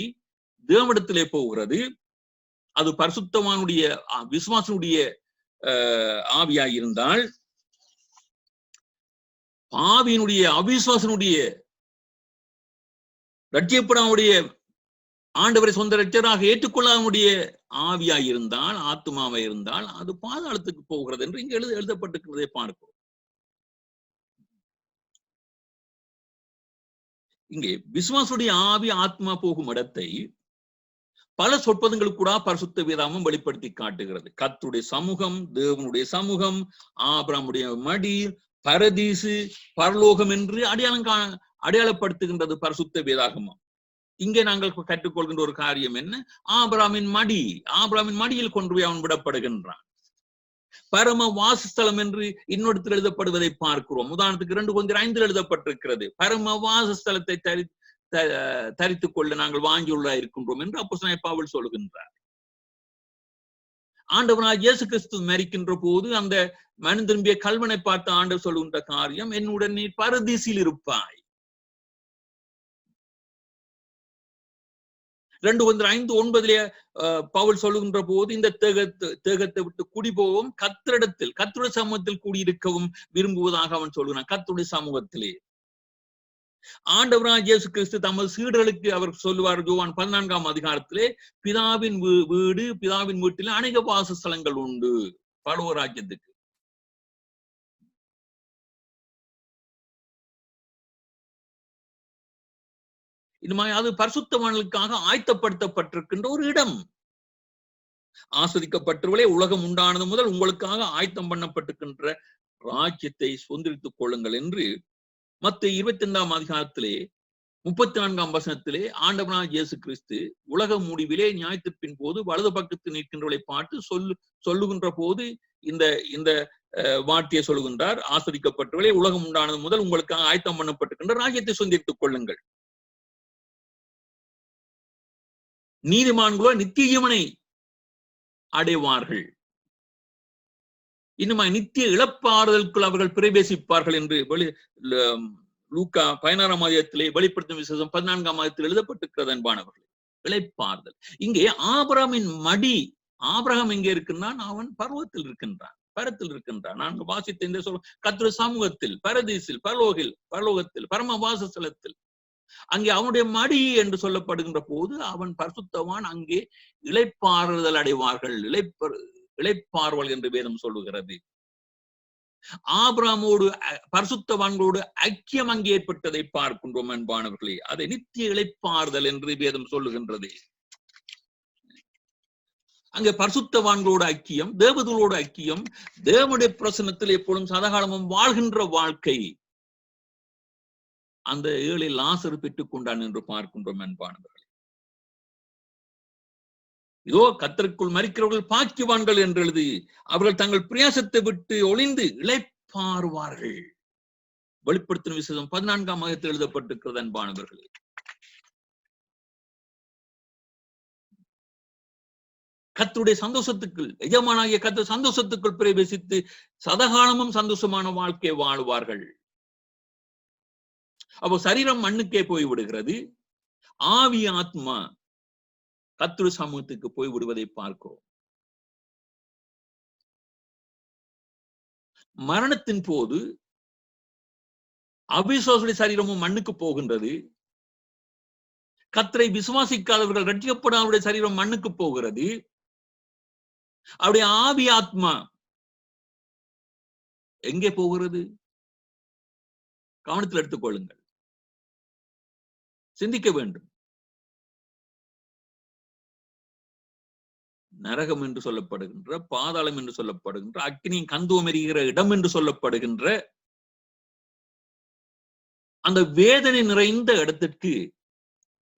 தேவனிடத்திலே போகிறது. அது பரிசுத்தவானுடைய விசுவாசனுடைய ஆவியாய் இருந்தால், ஆவியினுடைய அவிசுவாசனுடைய ரட்சிக்கப்படாமுடைய ஆண்டவரை சொந்த ரட்சராக ஏற்றுக்கொள்ளாமுடைய ஆவியாய் இருந்தால், ஆத்மாவை இருந்தால் அது பாதாளத்துக்கு போகிறது என்று இங்கு எழுதப்பட்டிருக்கிறதை பார்க்கிறோம். இங்கே விசுவாசுடைய ஆவி ஆத்மா போகும் இடத்தை பல சொற்பதங்களுக்கு கூட பரிசுத்த வேதாகமம் வெளிப்படுத்தி காட்டுகிறது. கர்த்தருடைய சமூகம், தேவனுடைய சமூகம், ஆபிரகாமுடைய மடி, பரதீசு, பரலோகம் என்று அடையாளப்படுத்துகின்றது பரிசுத்த வேதாகமம். இங்கே நாங்கள் கற்றுக்கொள்கின்ற ஒரு காரியம் என்ன? ஆபிரகாமின் மடியில் கொண்டு போய் அவன் விடப்படுகின்றான். பரம வாசஸ்தலம் என்று இன்னொருத்தில் எழுதப்படுவதை பார்க்கிறோம். உதாரணத்துக்கு 2 Corinthians 5 எழுதப்பட்டிருக்கிறது. பரம வாசஸ்தலத்தை தரித்துக் கொள்ள நாங்கள் வாங்கியுள்ள இருக்கின்றோம் என்று அப்போஸ்தலனாகிய பவுல் சொல்கின்றார். ஆண்டவனாகிய இயேசு கிறிஸ்து மரிக்கின்ற போது அந்த மனம் திரும்பிய கல்வனை பார்த்து ஆண்டவர் சொல்கின்ற காரியம், என்னுடன் நீ பரதீசில் இருப்பாய். 2 Corinthians 5:9 பவுல் சொல்லுகின்ற போது, இந்த தேகத்தை விட்டு குடி போகவும் கர்த்தருடைய சமூகத்தில் கூடியிருக்கவும் விரும்புவதாக அவன் சொல்கிறான். கர்த்தருடைய சமூகத்திலே ஆண்டவராகிய இயேசு கிறிஸ்து தமது சீடர்களுக்கு அவர் சொல்லுவார். யோவான் 14ஆம் அதிகாரத்திலே, பிதாவின் வீடு, பிதாவின் வீட்டில் அநேக வாசஸ்தலங்கள் உண்டு பரலோக ராஜ்யத்துக்கு. இது மாதிரி அது பரிசுத்தவான்களுக்காக ஆயத்தப்படுத்தப்பட்டிருக்கின்ற ஒரு இடம். ஆஸ்வதிக்கப்பட்டவர்களே, உலகம் உண்டானது முதல் உங்களுக்காக ஆயத்தம் பண்ணப்பட்டிருக்கின்ற ராஜ்யத்தை சொந்தரித்துக் கொள்ளுங்கள் என்று மத்தேயு 22 அதிகாரத்திலே 34 வசனத்திலே ஆண்டவனாகிய இயேசு கிறிஸ்து உலக முடிவிலே நியாயத்தீர்ப்பின் போது வலது பக்கத்தில் நிற்கின்றவர்களை பார்த்து சொல்லுகின்ற போது இந்த இந்த வார்த்தையை சொல்லுகின்றார். ஆஸ்வதிக்கப்பட்டவர்களே, உலகம் உண்டானது முதல் உங்களுக்காக ஆயத்தம் பண்ணப்பட்டிருக்கின்ற ராஜ்யத்தை சொந்தித்துக் கொள்ளுங்கள். நீதிமான்களோ நித்திய ஜீவனை அடைவார்கள். இன்னும் நித்திய இழப்பாறுதலுக்குள் அவர்கள் பிரவேசிப்பார்கள் என்று லூக்கா 16 அதிகாரத்திலே வெளிப்படுத்தும் விசேஷம் 14 அதிகாரத்தில் எழுதப்பட்டிருக்கிறது. அன்பானவர்கள், இளைப்பாறுதல். இங்கே ஆபிரகாமின் மடி, ஆபிரகாம் எங்கே இருக்கின்றான்? அவன் பர்வத்தில் இருக்கின்றான், பரத்தில் இருக்கின்றான். நாங்கள் வாசித்த இந்த சொல் கர்த்தருடைய சமூகத்தில், பரதீசில், பரலோகத்தில், பரம வாசஸ்தலத்தில். அங்கே அவனுடைய மடி என்று சொல்லப்படுகின்ற போது அவன் பரிசுத்தவான். அங்கே இளைப்பாறுதல் அடைவார்கள், இளைப்பாறுதல் என்று வேதம் சொல்லுகிறது. ஆபிரகாமோடு பரிசுத்தவான்களோடு ஐக்கியம் அங்கே ஏற்பட்டதை பார்க்கின்றோம் அன்பானவர்களே. அதை நித்திய இளைப்பாறுதல் என்று வேதம் சொல்லுகின்றது. அங்கே பரிசுத்தவான்களோடு ஐக்கியம், தேவதூளோடு ஐக்கியம், தேவனுடைய பிரசன்னத்தில் எப்பொழுதும் சதாகாலமும் வாழ்கின்ற வாழ்க்கை அந்த ஏழை லாசர் பெற்றுக் கொண்டான் என்று பார்க்கின்றோம் அன்பானவர்களே. இதோ கர்த்தருக்குள் மரிக்கிறவர்கள் பாக்கியவான்கள் என்று எழுதி அவர்கள் தங்கள் பிரயாசத்தை விட்டு ஒளிந்து இளைப்பாறுவார்கள். வெளிப்படுத்தும் விசேஷம் 14 அதிகாரத்தில் எழுதப்பட்டிருக்கிறது அன்பானவர்களே. கர்த்தருடைய சந்தோஷத்துக்குள், எஜமானாகிய கர்த்தர் சந்தோஷத்துக்குள் பிரவேசித்து சதகாலமும் சந்தோஷமான வாழ்க்கை வாழ்வார்கள். அப்போ சரீரம் மண்ணுக்கே போய் விடுகிறது, ஆவி ஆத்மா கர்த்தருடைய சமூகத்துக்கு போய் விடுவதை பார்க்கிறோம். மரணத்தின் போது அவிசுவாசியுடைய சரீரமும் மண்ணுக்கு போகின்றது. கர்த்தரை விசுவாசிக்காதவர்கள் ரட்சிக்கப்படாதவருடைய சரீரம் மண்ணுக்கு போகிறது. அவருடைய ஆவி ஆத்மா எங்கே போகிறது? கவனத்தில் எடுத்துக் கொள்ளுங்கள், சிந்திக்க வேண்டும். நரகம் என்று சொல்லப்படுகின்ற, பாதாளம் என்று சொல்லப்படுகின்ற, அக்னியின் கந்தூம் எரிகிற இடம் என்று சொல்லப்படுகின்ற அந்த வேதனை நிறைந்த இடத்திற்கு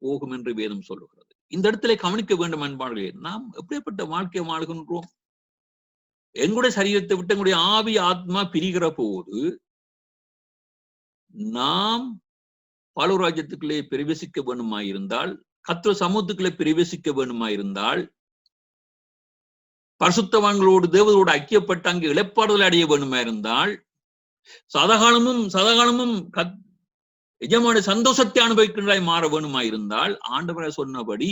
போகும் என்று வேதம் சொல்லுகிறது. இந்த இடத்திலே கவனிக்க வேண்டும் அன்பார்களே, நாம் எப்படிப்பட்ட வாழ்க்கை வாழ்கின்றோம்? எங்களுடைய சரீரத்தை விட்டு எங்களுடைய ஆவி ஆத்மா பிரிகிற போது நாம் பரலோக ராஜ்யத்துக்குள்ளே பிரவேசிக்க வேண்டுமாயிருந்தால், கர்த்தர் சமூகத்துக்குள்ளே பிரவேசிக்க வேண்டுமாயிருந்தால், பரிசுத்தவான்களோடு தேவதோடு ஐக்கியப்பட்டு அங்கு இளைப்பாறுதல் அடைய வேண்டுமாயிருந்தால், சதகாலமும் எஜமான சந்தோஷத்தை அனுபவிக்கின்றாய் மாற வேண்டுமாயிருந்தால், ஆண்டவரை சொன்னபடி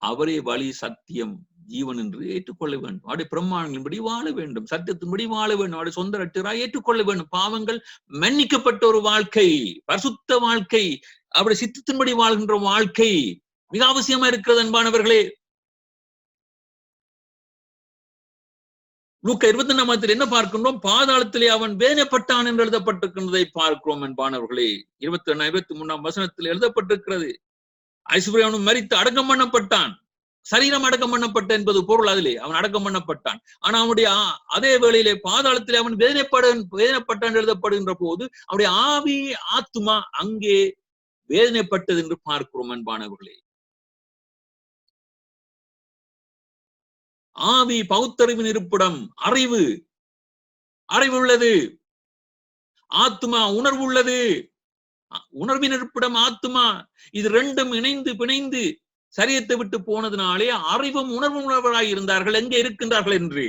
அவரே வழி, சத்தியம், ஜீவன் என்று ஏற்றுக்கொள்ள வேண்டும். அவருடைய பிரமாணங்களின்படி வாழ வேண்டும், சத்தியத்தின்படி வாழ வேண்டும், அவருடைய சொந்த ரட்சகராய் ஏற்றுக்கொள்ள வேண்டும். பாவங்கள் மன்னிக்கப்பட்ட ஒரு வாழ்க்கை, பரிசுத்த வாழ்க்கை, அவருடைய சித்தத்தின்படி வாழ்கின்ற வாழ்க்கை மிக அவசியமா இருக்கிறது அன்பானவர்களே. லூக்கா 22 என்ன பார்க்கின்றோம்? பாதாளத்திலே அவன் வேதனைப்பட்டான் என்று எழுதப்பட்டிருக்கின்றதை பார்க்கிறோம் அன்பானவர்களே. 22-23 வசனத்தில் எழுதப்பட்டிருக்கிறது. ஐஸ்வர்யனும் மரித்து அடக்கம் பண்ணப்பட்டான், சரீரம் அடக்கம் பண்ணப்பட்ட என்பது பொருள். அதிலே அவன் அடக்கம் பண்ணப்பட்டான். ஆனா அவனுடைய அதே வேளையிலே பாதாளத்திலே அவன் வேதனைப்பட்டான் எழுதப்படுகின்ற போது அவனுடைய ஆவி ஆத்மா அங்கே வேதனைப்பட்டது என்று பார்க்கிறோம் அன்பானவர்களே. ஆவி பௌத்தறிவின் இருப்பிடம், அறிவு உள்ளது. ஆத்மா உணர்வு உள்ளது, உணர்வின் இருப்பிடம் ஆத்மா. இது ரெண்டும் இணைந்து பிணைந்து சரீரத்தை விட்டு போனதுனாலே அறிவும் உணர்வும் உணர்வராய் இருந்தார்கள். எங்கே இருக்கின்றார்கள் என்று.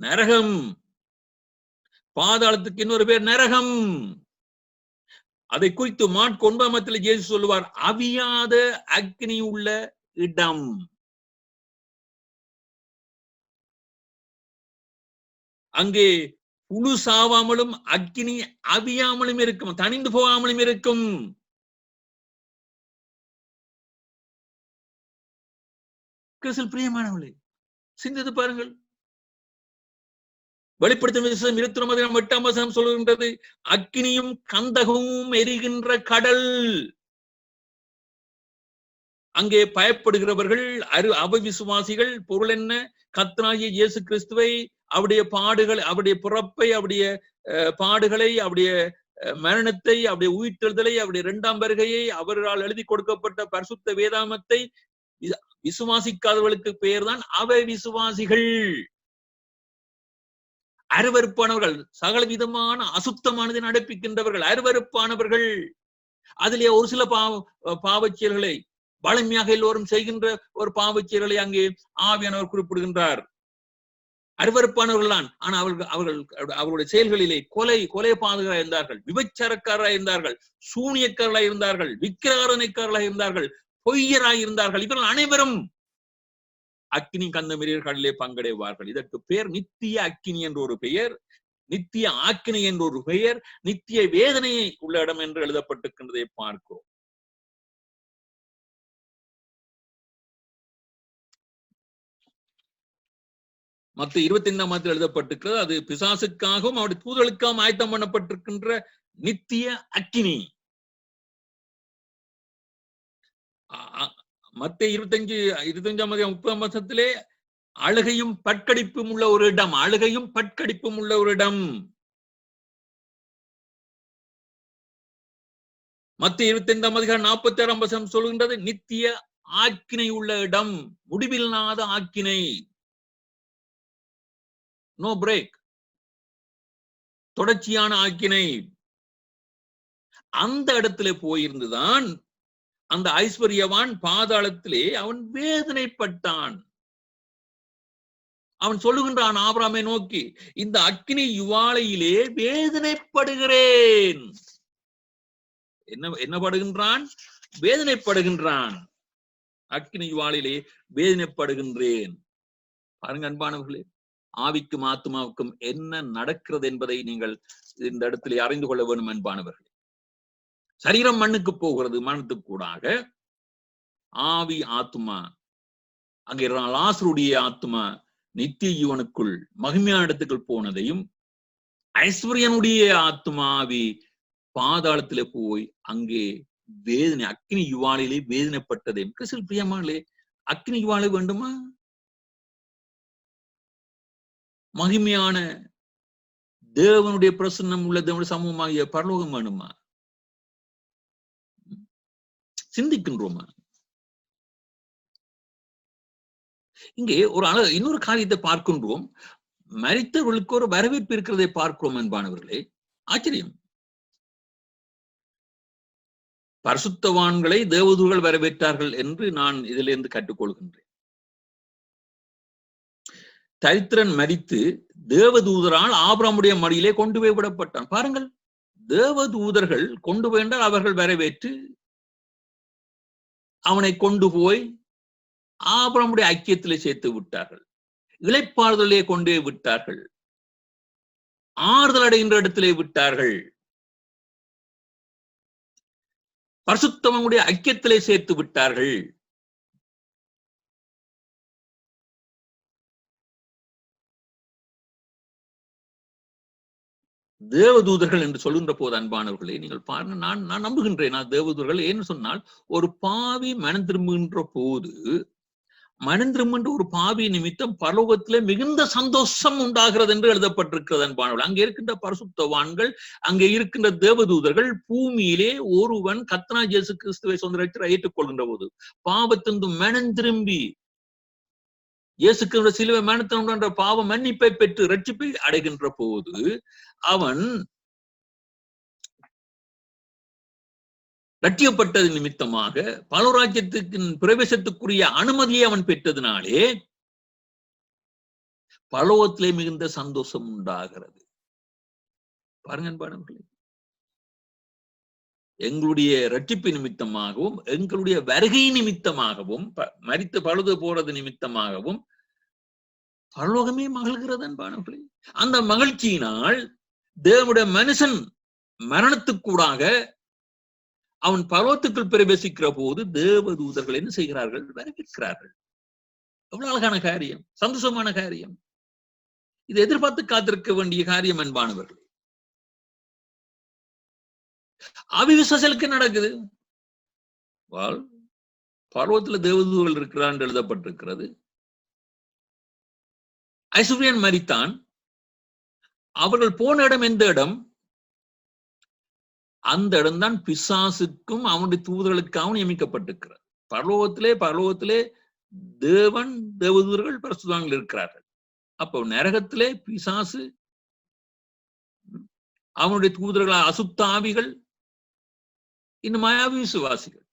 நரகம், பாதாளத்துக்கு இன்னொரு பேர் நரகம். அதை குறித்து மார்க் 9 இயேசு சொல்லுவார், அவியாத அக்னி உள்ள இடம். அங்கே புழு சாவாமலும் அக்னி அவியாமலும் இருக்கும், தணிந்து போகாமலும் இருக்கும். கிறிஸ்துவில் பிரியமானவர்களே, சிந்தித்து பாருங்கள். வெளிப்படுத்தும் விசேஷம் 29:8 சொல்லுகின்றது, அக்னியும் கந்தகமும் எரிகின்ற கடல். அங்கே பயப்படுகிறவர்கள், அவிசுவாசிகள், பொருள் என்ன? கர்த்தராகிய இயேசு கிறிஸ்துவை அவருடைய பாடுகள், அவருடைய பிறப்பை, அவருடைய பாடுகளை, அவருடைய மரணத்தை, அவருடைய உயிர்த்தெழுதலை, அவருடைய இரண்டாம் வருகையை, அவரால் எழுதி கொடுக்கப்பட்ட பரிசுத்த வேதாமத்தை விசுவாசிக்காதவர்களுக்கு பெயர் தான் அவை விசுவாசிகள். அருவருப்பானவர்கள், சகல விதமான அசுத்தமானதை நடப்பிக்கின்றவர்கள், அருவருப்பானவர்கள். அதிலே ஒரு சில பாவச் செயல்களை வலிமையாக எல்லோரும் செய்கின்ற ஒரு பாவச் செயல்களை அங்கே ஆவியானவர் குறிப்பிடுகின்றார். அருவருப்பானவர்கள் தான். ஆனா அவர்களுடைய செயல்களிலே கொலைபாதகராக இருந்தார்கள், விபச்சாரக்காரராக இருந்தார்கள், சூனியக்காரர்களாக இருந்தார்கள், விக்கிரகாரனைக்காரர்களாக இருந்தார்கள், பொய்யராக இருந்தார்கள். இவர்கள் அனைவரும் அக்கினி கந்தமிரியர்களிலே பங்கடைவார்கள். இதற்கு பெயர் நித்திய அக்கினி என்ற ஒரு பெயர், நித்திய ஆக்கினை என்ற ஒரு பெயர், நித்திய வேதனையை உள்ள இடம் என்று எழுதப்பட்டிருக்கின்றதை பார்க்கிறோம். மத்த 25ஆம் எழுதப்பட்டிருக்கிறது. அது பிசாசுக்காகவும் அவருடைய தூதர்களுக்காகவும் ஆயத்தம் பண்ணப்பட்டிருக்கின்ற நித்திய அக்கினி. மத்த 25ஆம் 30ஆம் வசனத்திலே அழுகையும் பட்கடிப்பும் உள்ள ஒரு இடம், அழுகையும் பட்கடிப்பும் உள்ள ஒரு இடம். மத்த 25ஆம் அதிகாரம் 46ஆம் வசனம் சொல்கின்றது நித்திய ஆக்கினை உள்ள இடம், முடிவில்லாத ஆக்கினை. நோ பிரேக், தொடர்ச்சியான ஆக்கினை. அந்த இடத்துல போயிருந்துதான் அந்த ஐஸ்வர்யவான் பாதாளத்திலே அவன் வேதனைப்பட்டான். அவன் சொல்லுகின்றான் ஆபிரகாமை நோக்கி, இந்த அக்கினி யுவாலையிலே வேதனைப்படுகிறேன். என்ன படுகின்றான்? வேதனைப்படுகின்றான். அக்கினி யுவாலையிலே வேதனைப்படுகின்றேன். பாருங்க அன்பானவர்களே, ஆவிக்கும் ஆத்மாவுக்கும் என்ன நடக்கிறது என்பதை நீங்கள் இந்த இடத்திலே அறிந்து கொள்ள வேண்டும் அன்பானவர்களே. சரீரம் மண்ணுக்கு போகிறது, மரணத்துக்கு கூடாக. ஆவி ஆத்மா, அங்கே லாசருடைய ஆத்மா நித்திய ஜீவனுக்குள் மகிமையான இடத்துக்குள் போனதையும், ஐஸ்வர்யனுடைய ஆத்மாவி பாதாளத்திலே போய் அங்கே வேதனை அக்னி யுவாலிலே வேதனைப்பட்டதையும். கிறிஸ்துவில் பிரியமானே, அக்னி யுவாலை வேண்டுமா? மகிமையான தேவனுடைய பிரசன்னம் உள்ள தேவனுடைய சமூகமாகிய பரலோகம் வேணுமா? சிந்திக்கின்றோமா? இங்கே ஒரு இன்னொரு காரியத்தை பார்க்கின்றோம். மரித்தவர்களுக்கு ஒரு வரவேற்பு இருக்கிறதை பார்க்கிறோம் என்பானவர்களே. ஆச்சரியம். பரிசுத்தவான்களை தேவதூதர்கள் வரவேற்றார்கள் என்று நான் இதிலிருந்து கற்றுக்கொள்கின்றேன். தரித்திரன் மரித்து தேவதூதரால் ஆபிரகாமுடைய மடியிலே கொண்டு போய் விடப்பட்டான். பாருங்கள், தேவதூதர்கள் கொண்டு போய்ந்தால் அவர்கள் வரவேற்று அவனை கொண்டு போய் ஆபிரகாமுடைய ஐக்கியத்திலே சேர்த்து விட்டார்கள், இளைப்பாறுதலே கொண்டே விட்டார்கள், ஆறுதல் அடைகின்ற இடத்திலே விட்டார்கள், பரிசுத்தவனுடைய ஐக்கியத்திலே சேர்த்து விட்டார்கள். தேவதூதர்கள் என்று சொல்கின்ற போது அன்பானவர்களே, நீங்கள் பாருங்க, நான் நம்புகின்றேன். நான் தேவதூதர்கள் ஏன்னு சொன்னால், ஒரு பாவி மனம் திரும்புகின்ற போது, மனம் திரும்புகின்ற ஒரு பாவி நிமித்தம் பரலோகத்திலே மிகுந்த சந்தோஷம் உண்டாகிறது என்று எழுதப்பட்டிருக்கிறது அன்பானவர்கள். அங்கே இருக்கின்ற பரிசுத்தவான்கள், அங்கே இருக்கின்ற தேவதூதர்கள், பூமியிலே ஒருவன் கர்த்தராகிய இயேசு கிறிஸ்துவை சொந்த ரட்சகராக ஏற்றுக்கொள்கின்ற போது, பாவத்திலிருந்து மனம் திரும்பி இயேசு கிறிஸ்து சிலுவை மரணத்தினுடைய பாவ மன்னிப்பை பெற்று ரட்சிப்பை அடைகின்ற போது, அவன் ரட்சிக்கப்பட்டது நிமித்தமாக பரலோகராஜ்யத்துக்கு பிரவேசத்துக்குரிய அனுமதியை அவன் பெற்றதினாலே பரலோகத்திலே மிகுந்த சந்தோஷம் உண்டாகிறது. பாருங்க அன்பானவர்களே, எங்களுடைய ரட்சிப்பு நிமித்தமாகவும், எங்களுடைய வருகை நிமித்தமாகவும், மரித்து பழுது போறது நிமித்தமாகவும் பரலோகமே மகிழ்கிறது அன்பானவர்களே. அந்த மகிழ்ச்சியினால் தேவனுடைய மனுஷன் மரணத்துக்கூடாக அவன் பரலோகத்துக்குள் பிரவேசிக்கிற போது தேவதூதர்கள் என்ன செய்கிறார்கள்? வரவேற்கிறார்கள். எவ்வளவு அழகான காரியம், சந்தோஷமான காரியம். இதை எதிர்பார்த்து காத்திருக்க வேண்டிய காரியம் அன்பானவர்கள். அவிசுவாசிகளுக்கு நடக்குது. பர்வத்துல தேவதூதர்கள் இருக்கிறார் என்று எழுதப்பட்டிருக்கிறது. ஐஸ்வர்யன் மரித்தான், அவர்கள் போன இடம் எந்த இடம்? அந்த இடம்தான் பிசாசுக்கும் அவனுடைய தூதர்களுக்காகவும் நியமிக்கப்பட்டிருக்கிறது. பரலோகத்திலே தேவன், தேவதூதர்கள், பரிசுத்தவான்கள் இருக்கிறார்கள். அப்போ நரகத்திலே பிசாசு, அவனுடைய தூதர்கள், அசுத்த ஆவிகள், இன்னும் மாயாவி விசுவாசிகள்.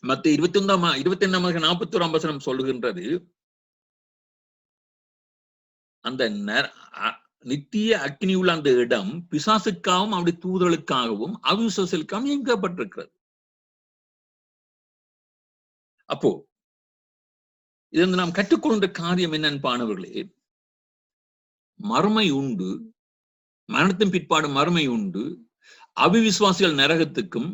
மத்திய 25 வசனம் சொல்லுகின்றது, அந்த நித்திய அக்னி உள்ள அந்த இடம் பிசாசுக்காகவும் அவருடைய தூதர்களுக்காகவும் அவிசுவாசிகளுக்காகவும் நியமிக்கப்பட்டிருக்கிறது. அப்போ இது நாம் கற்றுக்கொண்ட காரியம் என்னன்னு பானவர்களே, மறுமை உண்டு, மரணத்தின் பிற்பாடு மறுமை உண்டு, அவிவிசுவாசிகள் நரகத்துக்கும்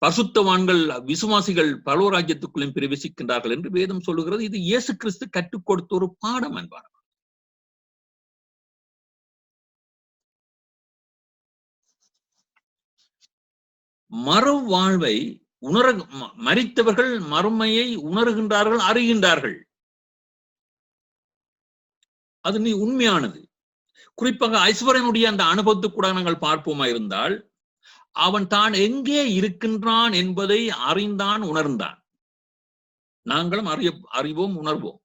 பரிசுத்தவான்கள் விசுவாசிகள் பரலோகராஜ்யத்துக்குள்ளும் பிரவேசிக்கின்றார்கள் என்று வேதம் சொல்லுகிறது. இது இயேசு கிறிஸ்து கற்றுக் கொடுத்த ஒரு பாடம் என்பார். மறு வாழ்வை மரித்தவர்கள் மறுமையை உணர்கின்றார்கள், அறிகின்றார்கள். அது நீ உண்மையானது. குறிப்பாக ஐஸ்வர்யனுடைய அந்த அனுபவத்தை கூட நாங்கள் பார்ப்போமா இருந்தால், அவன் தான் எங்கே இருக்கின்றான் என்பதை அறிந்தான், உணர்ந்தான். நாங்களும் அறிவோம், உணர்வோம்.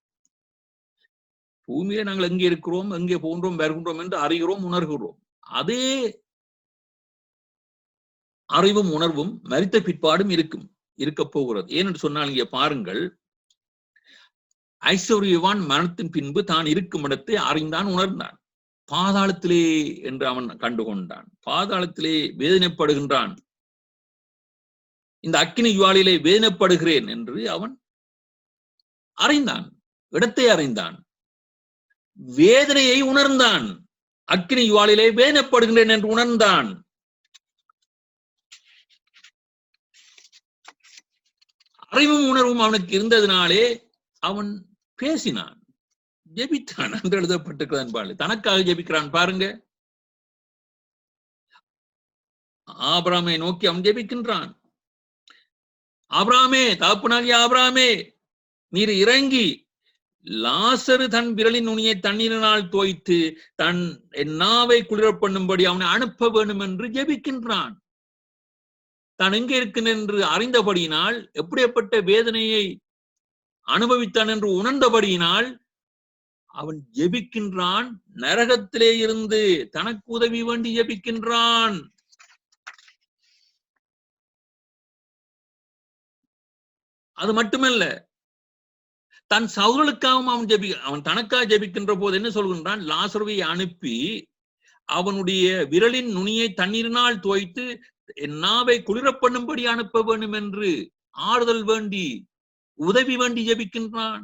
பூமியிலே நாங்கள் எங்கே இருக்கிறோம், எங்கே போன்றோம், வருகின்றோம் என்று அறிகிறோம், உணர்கிறோம். அதே அறிவும் உணர்வும் மரித்த பிற்பாடும் இருக்க போகிறது. ஏனென்று சொன்னால், இங்கே பாருங்கள், ஐஸ்வர்யவான் மரணத்தின் பின்பு தான் இருக்கும் இடத்தை அறிந்தான், உணர்ந்தான். பாதாளத்திலே என்று அவன் கண்டுகொண்டான். பாதாளத்திலே வேதனைப்படுகின்றான். இந்த அக்கினி ஜுவாலிலே வேதனைப்படுகிறேன் என்று அவன் அறிந்தான், இடத்தை அறிந்தான், வேதனையை உணர்ந்தான். அக்கினி ஜுவாலிலே வேதனைப்படுகின்றேன் என்று உணர்ந்தான். அறிவும் உணர்வும் அவனுக்கு இருந்ததினாலே அவன் பேசினான், ஜெபித்தான் என்று எழுதப்பட்டிருக்கிறான். பாரு, தனக்காக ஜெபிக்கிறான். பாருங்க, ஆபிரகாமை நோக்கி அவன் ஜெபிக்கின்றான். ஆபிரகாமே, தகப்பனாகிய ஆபிரகாமே, நீர் இறங்கி லாசரு தன் விரலின் நுனியை தண்ணீரினால் தோய்த்து என் நாவை குளிர பண்ணும்படி அவனை அனுப்ப வேண்டும் என்று ஜெபிக்கின்றான். தான் எங்கே இருக்கின்றேன் என்று அறிந்தபடியினால், எப்படிப்பட்ட வேதனையை அனுபவித்தான் என்று உணர்ந்தபடியினால் அவன் ஜெபிக்கின்றான். நரகத்திலே இருந்து தனக்கு உதவி வேண்டி ஜெபிக்கின்றான். அது மட்டுமல்ல, தன் சகோதரர்களுக்காகவும் அவன் தனக்காக ஜெபிக்கின்ற போது என்ன சொல்கின்றான்? லாசருவை அனுப்பி அவனுடைய விரலின் நுனியை தண்ணீரினால் தோய்த்து என் நாவை குளிர பண்ணும்படி அனுப்ப வேண்டும் என்று ஆறுதல் வேண்டி, உதவி வேண்டி ஜெபிக்கின்றான்,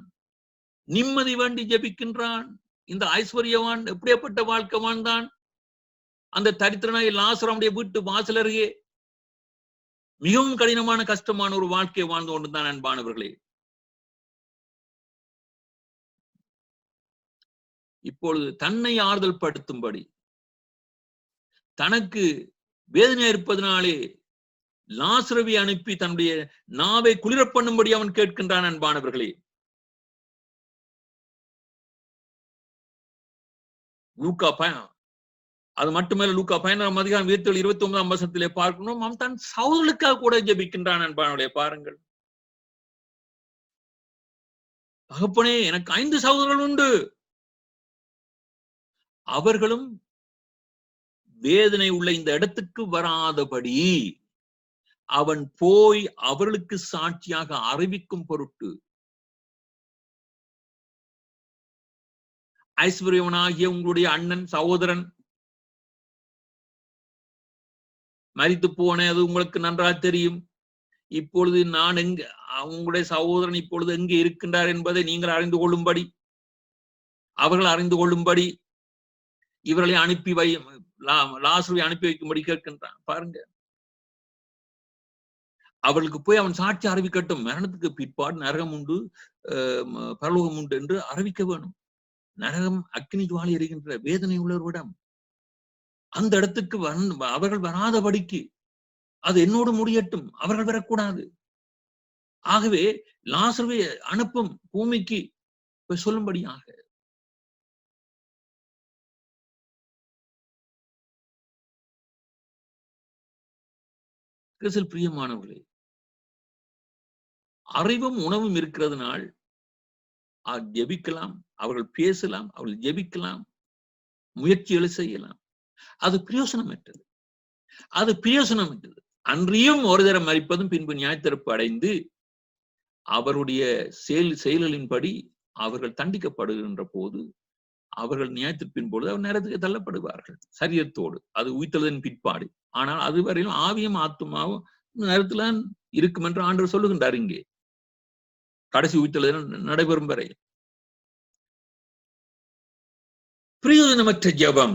நிம்மதி வேண்டி ஜெபிக்கின்றான். இந்த ஐஸ்வர்யவான் எப்படிப்பட்ட வாழ்க்கை வாழ்ந்தான்? அந்த தரித்திரனாய் லாசருடைய வீட்டு வாசல் அருகே மிகவும் கடினமான கஷ்டமான ஒரு வாழ்க்கையை வாழ்ந்து கொண்டுதான் அன்பானவர்களே. இப்பொழுது தன்னை ஆறுதல் படுத்தும்படி, தனக்கு வேதனை இருப்பதனாலே லாசருவை அனுப்பி தன்னுடைய நாவை குளிர பண்ணும்படி அவன் கேட்கின்றான். அன்பானவர்களே, அது மட்டுமல்ல, லூக்கா 16:29 பார்க்கணும், அவன் தன் சகோதரர்களுக்காக கூட ஜெபிக்கின்றான். அன்பானவர்களே, பாருங்கள், தகப்பனே, எனக்கு 5 சகோதரர்கள் உண்டு, அவர்களும் வேதனை உள்ள இந்த இடத்துக்கு வராதபடி அவன் போய் அவர்களுக்கு சாட்சியாக அறிவிக்கும் பொருட்டு ஐஸ்வர்யவனாகிய உங்களுடைய அண்ணன், சகோதரன் மரித்து போன, அது உங்களுக்கு நன்றாக தெரியும். இப்பொழுது நான் உங்களுடைய சகோதரன் இப்பொழுது எங்கே இருக்கின்றார் என்பதை நீங்கள் அறிந்து கொள்ளும்படி, அவர்கள் அறிந்து கொள்ளும்படி இவர்களை லாசருவை அனுப்பி வைக்கும்படி கேட்கின்றான். பாருங்க, அவளுக்கு போய் அவன் சாட்சி அறிவிக்கட்டும். மரணத்துக்கு பிற்பாடு நரகம் உண்டு, பரலோகம் உண்டு என்று அறிவிக்க வேணும். நரகம் அக்கினி ஜுவாலை எரிகின்ற வேதனை உள்ள ஒரு இடம். அந்த இடத்துக்கு அவர்கள் வராதபடிக்கு அது என்னோடு முடியட்டும், அவர்கள் வரக்கூடாது. ஆகவே லாசருவை அனுப்பும் பூமிக்கு சொல்லும்படியாக கிறிஸ்துவில் பிரியமானவர்களே, அறிவும் உணவும் இருக்கிறதுனால் ஜெபிக்கலாம், அவர்கள் பேசலாம், அவர்கள் ஜெபிக்கலாம், முயற்சிகளை செய்யலாம். அது பிரயோசனமற்றது. அது பிரயோசனமற்றது. அன்றியும் ஒரு தரம் மரிப்பதும் பின்பு நியாயத்தீர்ப்பு அடைந்து அவருடைய செயல்களின்படி அவர்கள் தண்டிக்கப்படுகின்ற போது, அவர்கள் நியாயத்தீர்ப்பின் பொழுது அவர் நேரத்துக்கு தள்ளப்படுவார்கள் சரீரத்தோடு. அது உயிர்த்தெழுதலின் பிற்பாடு. ஆனால் அதுவரையிலும் ஆவியும் ஆத்துமாவும் நேரத்துல இருக்கும் என்று ஆண்டவர் சொல்லுகின்றார். இங்கே கடைசி உயிர்த்தெழுதல் நடைபெறும் வரை பிரயோஜனமற்ற ஜெபம்.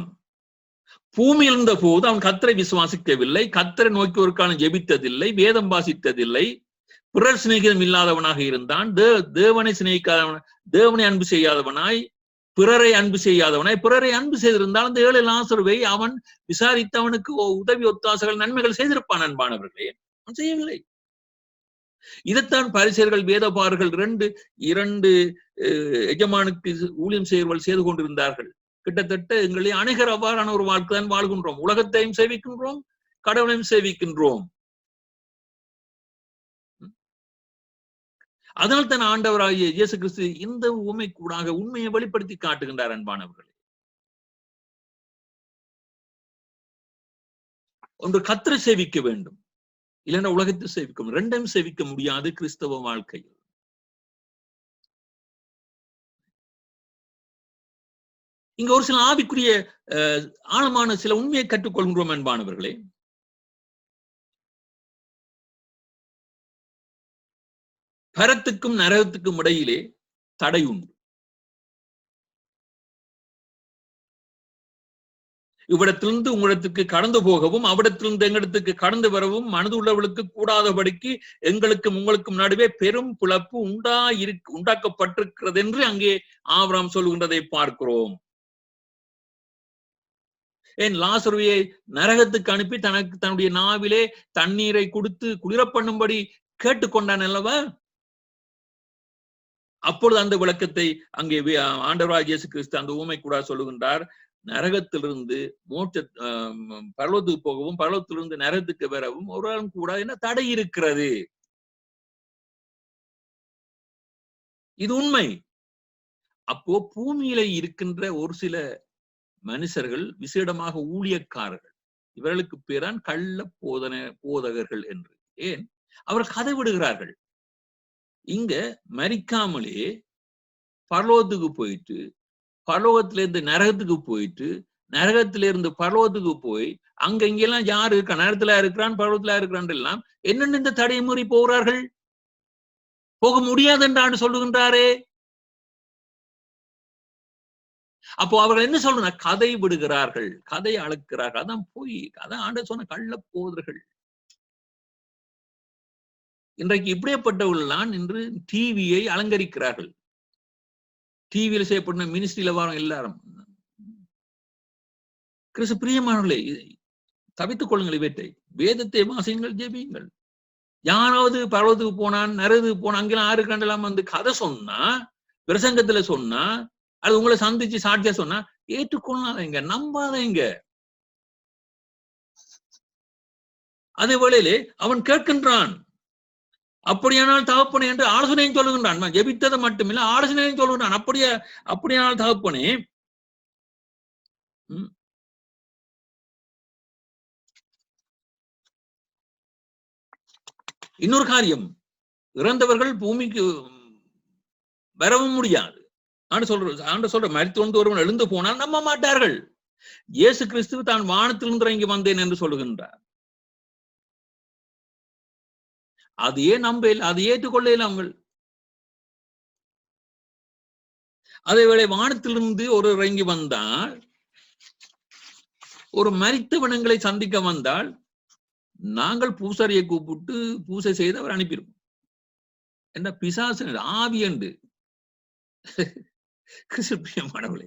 பூமியில் இருந்த போது அவன் கர்த்தரை விசுவாசிக்கவில்லை, கர்த்தரை நோக்கி ஒரு காலம் ஜெபித்ததில்லை, வேதம் வாசித்ததில்லை, பிறர் சிநேகிதம் இல்லாதவனாக இருந்தான். தேவனை சிநேகிக்காதவன், தேவனை அன்பு செய்யாதவனாய், பிறரை அன்பு செய்யாதவனாய், பிறரை அன்பு செய்திருந்தால் அந்த ஏழை லாசருவை அவன் விசாரித்து அவனுக்கு உதவி ஒத்தாசைகள் நன்மைகள் செய்திருப்பான். அன்பானவர்களே, அவன் செய்யவில்லை. இதைத்தான் பரிசேயர்கள் வேதபாரர்கள் இரண்டு எஜமானுக்கு ஊழியம் செய்வர்கள் செய்து கொண்டிருந்தார்கள். கிட்டத்தட்ட எங்களை அநேகர் அவ்வாறான ஒரு வாழ்க்கை தான் வாழ்கின்றோம். உலகத்தையும் சேவிக்கின்றோம், கடவுளையும் சேவிக்கின்றோம். அதனால் தான் ஆண்டவராகிய இயேசு கிறிஸ்து இந்த உண்மை கூடாக உண்மையை வெளிப்படுத்தி காட்டுகின்றார். அன்பானவர்களே, ஒன்று கர்த்தரை சேவிக்க வேண்டும், இல்லைன்னா உலகத்தை சேவிக்க, ரெண்டையும் சேவிக்க முடியாது கிறிஸ்தவ வாழ்க்கையில். இங்க ஒரு சில ஆவிக்குரிய ஆழமான சில உண்மையை கற்றுக்கொள்கின்றோம். அன்பானவர்களே, பரத்துக்கும் நரகத்துக்கும் இடையிலே தடை உண்டு. இவ்விடத்திலிருந்து உங்களிடத்துக்கு கடந்து போகவும் அவ்விடத்திலிருந்து எங்களிடத்துக்கு கடந்து வரவும் மனது உள்ளவர்களுக்கு கூடாதபடிக்கு எங்களுக்கும் உங்களுக்கும் நடுவே பெரும் பிளப்பு உண்டாக்கப்பட்டிருக்கிறது என்று அங்கே ஆபிரகாம் சொல்கின்றதை பார்க்கிறோம். ஏன் லாசருவை நரகத்துக்கு அனுப்பி தனக்கு தன்னுடைய நாவிலே தண்ணீரை கொடுத்து குளிர பண்ணும்படி கேட்டுக்கொண்டான் அல்லவா? அப்பொழுது அந்த விளக்கத்தை அங்கே ஆண்டவராகிய இயேசு கிறிஸ்து அந்த ஊமை கூட சொல்லுகின்றார். நரகத்திலிருந்து பரலோகத்துக்கு போகவும் பரலோகத்திலிருந்து நரகத்துக்கு வரவும் ஒரு ஆளும் கூட என்ன தடை இருக்கிறது. இது உண்மை. அப்போ பூமியில இருக்கின்ற ஒரு சில மனுஷர்கள், விசேடமாக ஊழியக்காரர்கள், இவர்களுக்கு பேரான் கள்ள போதகர்கள் என்று. ஏன் அவர் கதை விடுகிறார்கள். இங்க மரிக்காமலே பரலோகத்துக்கு போயிட்டு, பரலோகத்திலிருந்து நரகத்துக்கு போயிட்டு, நரகத்திலிருந்து பரலோகத்துக்கு போய் அங்க இங்கெல்லாம் யாரு இருக்கா, நரகத்துல இருக்கிறான், பரலோகத்துல இருக்கிறான் எல்லாம் என்னென்ன இந்த தடையை மீறி போகிறார்கள்? போக முடியாது என்று சொல்லுகின்றாரே. அப்போ அவர்கள் என்ன சொல்ற, கதை விடுகிறார்கள், கதை அழைக்கிறார்கள். அதான் போய் அதான் ஆண்டவர் சொன்ன கள்ள போதர்கள். இன்றைக்கு இப்படியேப்பட்டவர்கள் இன்று டிவியை அலங்கரிக்கிறார்கள். டிவியில செய்யப்பட்ட மினிஸ்ட்ரியில வரும் எல்லாரும். கிறிஸ்து பிரியமானவர்களே, தவித்துக் கொள்ளுங்கள் இவற்றை. வேதத்தை வாசியுங்கள், ஜெபியுங்கள். யாராவது பர்வத்துக்கு போனான், நரகத்துக்கு போனான், அங்கெல்லாம் ஆறு கண்டெல்லாம் வந்து கதை சொன்னா, பிரசங்கத்துல சொன்னா, அது உங்களை சந்திச்சு சாட்சியா சொன்னா ஏற்றுக்கொள்ளாதீங்க, நம்பாதீங்க. அதே வேளையிலே அவன் கேட்கின்றான், அப்படியானால் தகப்பனே என்று ஆலோசனையும் சொல்லுகின்றான். ஜெபித்ததை மட்டுமில்லை, ஆலோசனையும் சொல்லுகின்றான். அப்படியானால் தகப்பனே. இன்னொரு காரியம், இறந்தவர்கள் பூமிக்கு வரவும் முடியாது. ஆண்டு சொல்ற மரித்து வந்து ஒருவன் எழுந்து போனால் நம்ப மாட்டார்கள். இயேசு கிறிஸ்து தான் வானத்திலிருந்து இறங்கி வந்தேன் என்று சொல்லுகின்றார். அது ஏன் நம்பல, அது ஏற்றுக்கொள்ளல அவங்க. அதேவேளை வானத்திலிருந்து ஒரு இறங்கி வந்தால், ஒரு மரித்தவனங்களை சந்திக்க வந்தால், நாங்கள் பூசாரியை கூப்பிட்டு பூசை செய்து அவர் அனுப்பியிருப்போம். என்ன பிசாசு ஆவி என்று கிறிஸ்துவர்களே,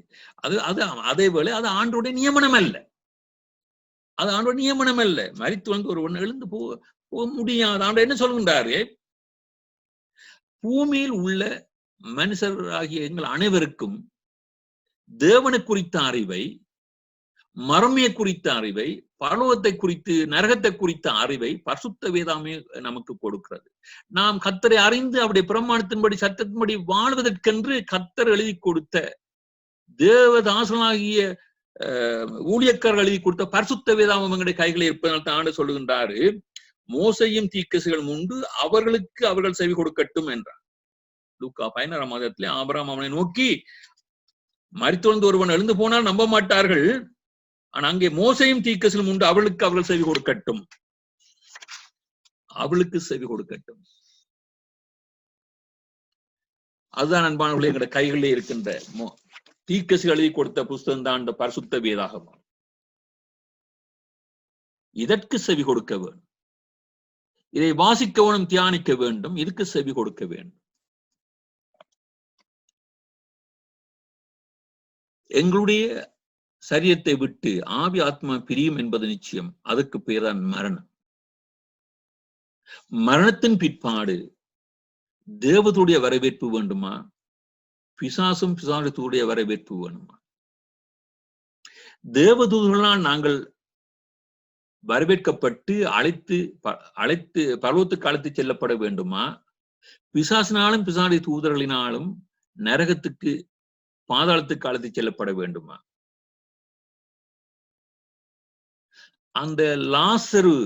அதே வேளை அது ஆண்டோடைய நியமனம் அல்ல. அது ஆண்டோட நியமனம் அல்ல. மரித்து வந்து ஒருவன் எழுந்து போக முடியாது. ஆண்டவர் என்ன சொல்கின்றாரு, பூமியில் உள்ள மனுஷராகிய எங்கள் அனைவருக்கும் தேவனை குறித்த அறிவை மறுமையை குறித்த அறிவை, பரலோகத்தை குறித்து, நரகத்தை குறித்த அறிவை பரிசுத்த வேதாமே நமக்கு கொடுக்கிறது. நாம் கர்த்தரை அறிந்து அவருடைய பிரமாணத்தின்படி சட்டத்தின்படி வாழ்வதற்கென்று கர்த்தர் எழுதி கொடுத்த தேவதாசனாகிய ஊழியக்காரர்கள் எழுதி கொடுத்த பரிசுத்த வேதாமம் எங்களுடைய கைகளில் இருப்பதனால் தான் சொல்லுகின்றாரு, மோசையும் தீர்க்கதரிசிகளும் உண்டு, அவர்களுக்கு அவர்கள் செவி கொடுக்கட்டும் என்றார். லூக்கா 16ஆம் அதிகாரத்திலே ஆபிரகாம் அவனை நோக்கி, மரித்தொழுந்து ஒருவன் எழுந்து போனால் நம்ப மாட்டார்கள், ஆனா அங்கே மோசையும் தீர்க்கதரிசிகளும் உண்டு, அவளுக்கு அவர்கள் செவி கொடுக்கட்டும், அவளுக்கு செவி கொடுக்கட்டும். அதுதான் அன்பானவர்களே எங்களுடைய கைகளிலே இருக்கின்ற தீர்க்கதரிசிகள் எழுதி கொடுத்த புஸ்தகம் தான் அந்த பரிசுத்த வேதாகமம். இதற்கு செவி கொடுக்க வேண்டும், இதை வாசிக்க வேணும், தியானிக்க வேண்டும், இதுக்கு செவி கொடுக்க வேண்டும். எங்களுடைய சரீரத்தை விட்டு ஆவி ஆத்மா பிரியும் என்பது நிச்சயம். அதுக்கு பேர்தான் மரணம். மரணத்தின் பிற்பாடு தேவதுடைய வரவேற்பு வேண்டுமா, பிசாசும் பிசாசத்துடைய வரவேற்பு வேண்டுமா? தேவதூதர்களால் நாங்கள் வரவேற்கப்பட்டு அழைத்து பரலோகத்துக்கு அழைத்து செல்லப்பட வேண்டுமா, பிசாசினாலும் பிசாசு தூதர்களினாலும் நரகத்துக்கு பாதாளத்துக்கு அழைத்து செல்லப்பட வேண்டுமா? அந்த லாசரு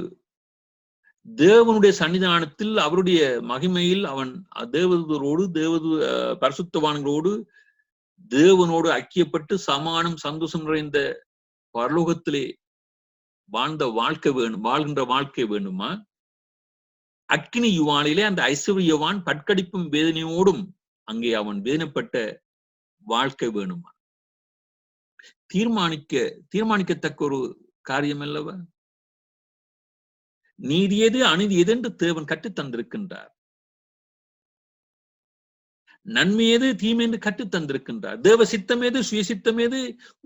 தேவனுடைய சன்னிதானத்தில் அவருடைய மகிமையில் அவன் தேவதூதரோடு பரிசுத்தவான்களோடு தேவனோடு ஐக்கியப்பட்டு சமானம் சந்தோஷம் நிறைந்த பரலோகத்திலே வாழ்கின்ற வாழ்க்கை வேண்டுமா? அக்கினி யுவானிலே அந்த ஐஸ்வர்யவான் பட்கடிப்பும் வேதனையோடும் அங்கே அவன் வேதனைப்பட்ட வாழ்க்கை வேணுமா? தீர்மானிக்கத்தக்க ஒரு காரியம் அல்லவா? நீதி எது அநீதி எது என்று தேவன் கற்றுத் தந்திருக்கின்றார். நன்மை எது தீமை என்று கற்றுத் தந்திருக்கின்றார். தேவ சித்தம் எது, சுய சித்தம் எது,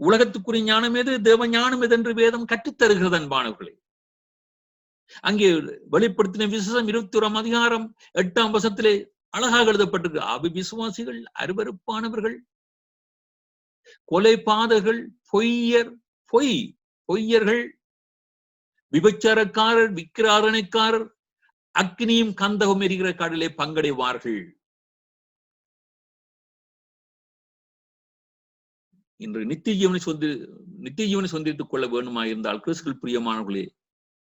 உலகத்துக்குரிய ஞானம் எது, தேவ ஞானம் எது என்று வேதம் கற்றுத் தருகிறது அன்பானவர்களே. அங்கே வெளிப்படுத்தின விசேஷம் 21ஆம் அதிகாரம் 8ஆம் வசனத்திலே அழகாக எழுதப்பட்டிருக்கு. அவிசுவாசிகள், அருவருப்பானவர்கள், கொலைபாதகர்கள், பொய்யர்கள், விபச்சாரக்காரர், விக்கிராரணைக்காரர் அக்னியும் கந்தகம் எரிகிற கடலிலே பங்கடைவார்கள். இன்று நித்திய ஜீவனை சொந்தித்துக் கொள்ள வேண்டுமா இருந்தால் கிறிஸ்துவுக்குள் பிரியமானவர்களே,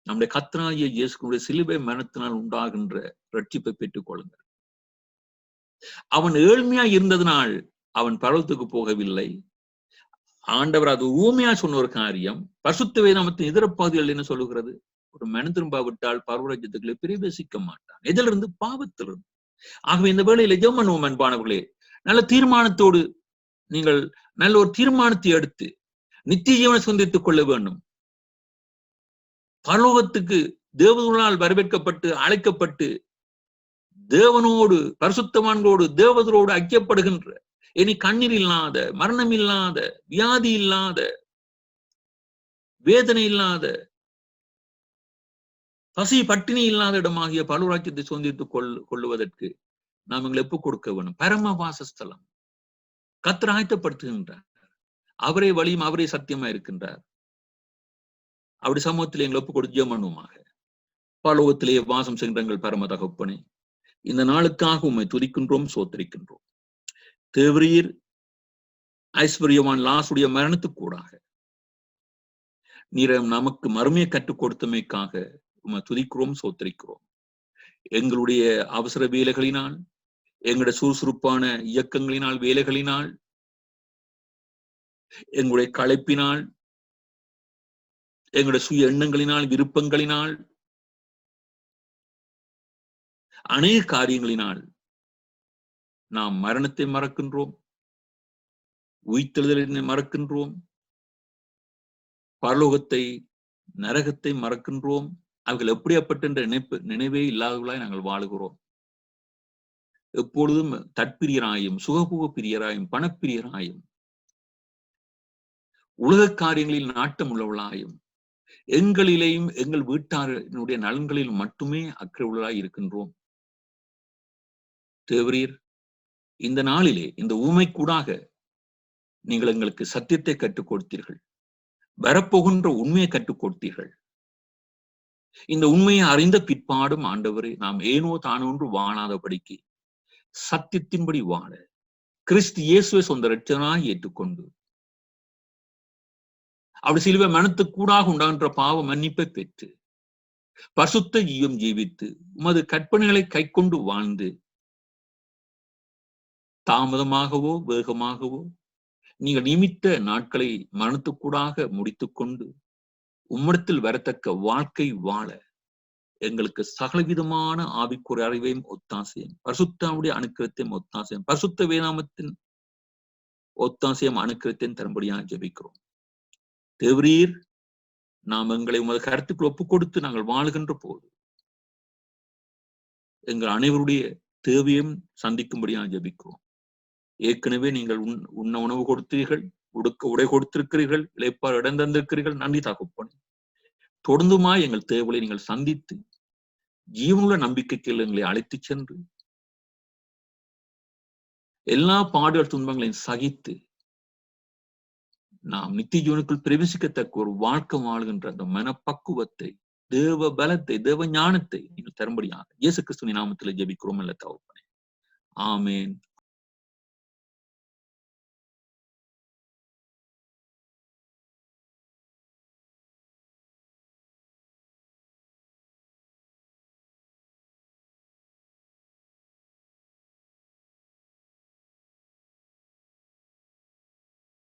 நம்முடைய கர்த்தராகிய இயேசுவினுடைய சிலுவை மரணத்தினால் உண்டாகின்ற ரட்சிப்பை பெற்றுக் கொள்ளுங்கள். அவன் ஏழ்மையா இருந்ததனால் அவன் பரலோகத்துக்கு போகவில்லை. ஆண்டவர் அது ஊமையா சொன்ன ஒரு காரியம். பரிசுத்த வேதாகமத்தின் இதர பகுதிகள் என்ன சொல்லுகிறது? ஒரு மனம் திரும்பாவிட்டால் பரலோகத்துக்குள்ளே பிரவேசிக்க மாட்டான். எதிலிருந்து? பாவத்திலிருந்து. ஆகவே இந்த வேளையில ஜெபம் பண்ணுவோம் அன்பானவர்களே. நல்ல தீர்மானத்தோடு நீங்கள் நல்ல ஒரு தீர்மானத்தை எடுத்து நித்திய ஜீவனை சொந்தித்துக் கொள்ள வேண்டும். பரலோகத்துக்கு தேவதூதர்களால் வரவேற்கப்பட்டு அழைக்கப்பட்டு தேவனோடு பரிசுத்தவான்களோடு தேவதூதரோடு ஐக்கியப்படுகின்ற, இனி கண்ணீர் இல்லாத, மரணம் இல்லாத, வியாதி இல்லாத, வேதனை இல்லாத, பசி பட்டினி இல்லாத இடமாகிய பரலோகத்தை சொந்தித்துக் கொள்ளுவதற்கு நாம் எங்களை ஒப்புக் கொடுக்க வேண்டும். பரம வாசஸ்தலம் கர்த்தர் ஆயத்தப்படுத்துகின்றார். அவரே வழியும் அவரே சத்தியமா இருக்கின்றார். அப்படி சமூகத்திலே எங்களை ஒப்புக் கொடுத்து ஜெபம் பண்ணுவோமாக. பரலோகத்திலே வாசம் செய்கின்ற எங்கள் பரம தகப்பனே, இந்த நாளுக்காக உம்மை துதிக்கின்றோம், சோத்திரிக்கின்றோம். தேவரீர் ஐஸ்வர்யவான் லாசுடைய மரணத்துக்கூடாக நீர் நமக்கு மறுமையை கற்றுக் கொடுத்தமைக்காக உம்மை துதிக்கிறோம், சோத்திரிக்கிறோம். எங்களுடைய அவசர வேலைகளினால், எங்களுடைய சுறுசுறுப்பான இயக்கங்களினால், வேலைகளினால், எங்களுடைய களைப்பினால், எங்களுடைய சுய எண்ணங்களினால், விருப்பங்களினால், அநேக காரியங்களினால் நாம் மரணத்தை மறக்கின்றோம், உயிர்த்தெழுதலை மறக்கின்றோம், பரலோகத்தை நரகத்தை மறக்கின்றோம். அவர்கள் எப்படியாப்பட்ட நினைவே இல்லாதவர்களாய் நாங்கள் வாழுகிறோம். எப்பொழுதும் தற்பிரியராயும், சுகபோக பிரியராயும், பணப்பிரியராயும், உலக காரியங்களில் நாட்டம் உள்ளவர்களாயும், எங்களிலேயும் எங்கள் வீட்டாரினுடைய நலன்களில் மட்டுமே அக்கறை உள்ளவர்களாய் இருக்கின்றோம். தேவரீர் இந்த நாளிலே இந்த ஊமை கூடாக நீங்கள் எங்களுக்கு சத்தியத்தை கற்றுக் கொடுத்தீர்கள். வரப்போகின்ற உண்மையை கற்றுக் கொடுத்தீர்கள். இந்த உண்மையை அறிந்த பிற்பாடும் ஆண்டவரே, நாம் ஏனோ தானொன்று வாழாதபடிக்கு சத்தியத்தின்படி வாழ கிறிஸ்து இயேசுவை சொந்த இரட்சகனாய் ஏற்றுக்கொண்டு அப்படி சிலுவை மனத்துக்கூடாக உண்டாகின்ற பாவ மன்னிப்பை பெற்று பரிசுத்த ஜீவம் ஜீவித்து உமது கற்பனைகளை கைக்கொண்டு வாழ்ந்து தாமதமாகவோ வேகமாகவோ நீங்கள் நியமித்த நாட்களை மரணத்துக்கூடாக முடித்துக் கொண்டு உம்மிடத்தில் வரத்தக்க வாழ்க்கை வாழ எங்களுக்கு சகலவிதமான ஆவிக்குரிய அறிவையும் ஒத்தாசையும் பரிசுத்தாவுடைய அனுக்கிரத்தையும் ஒத்தாசையும் பரிசுத்த வேதாமத்தின் ஒத்தாசையும் அனுக்கிரத்தையும் தரும்படியாக ஜெபிக்கிறோம். தேவரீர், நாம் எங்களை உமது கருத்துக்கள் ஒப்புக் கொடுத்து நாங்கள் வாழுகின்ற போது எங்கள் அனைவருடைய தேவையும் சந்திக்கும்படியாக ஜெபிக்கிறோம். ஏற்கனவே நீங்கள் உண்ண உணவு கொடுத்தீர்கள், உடுக்க உடை கொடுத்திருக்கிறீர்கள், இளைப்பாறு இடம் தந்திருக்கிறீர்கள். நன்றி தகப்பனே. தொடர்ந்துமாய் எங்கள் தேவைகளை நீங்கள் சந்தித்து ஜீவனுள்ள நம்பிக்கைக்கு எங்களை அழைத்துச் சென்று எல்லா பாடுகள் துன்பங்களையும் சகித்து நாம் நித்திய ஜீவனுக்குள் பிரவேசிக்கத்தக்க ஒரு வாழ்க்கை வாழ்கின்ற அந்த மனப்பக்குவத்தை, தேவ பலத்தை, தேவ ஞானத்தை நீங்கள் தரும்படியாக இயேசு கிறிஸ்துவின் நாமத்தில் ஜெபிக்கிறோம். அல்ல தகப்பனே. ஆமேன்,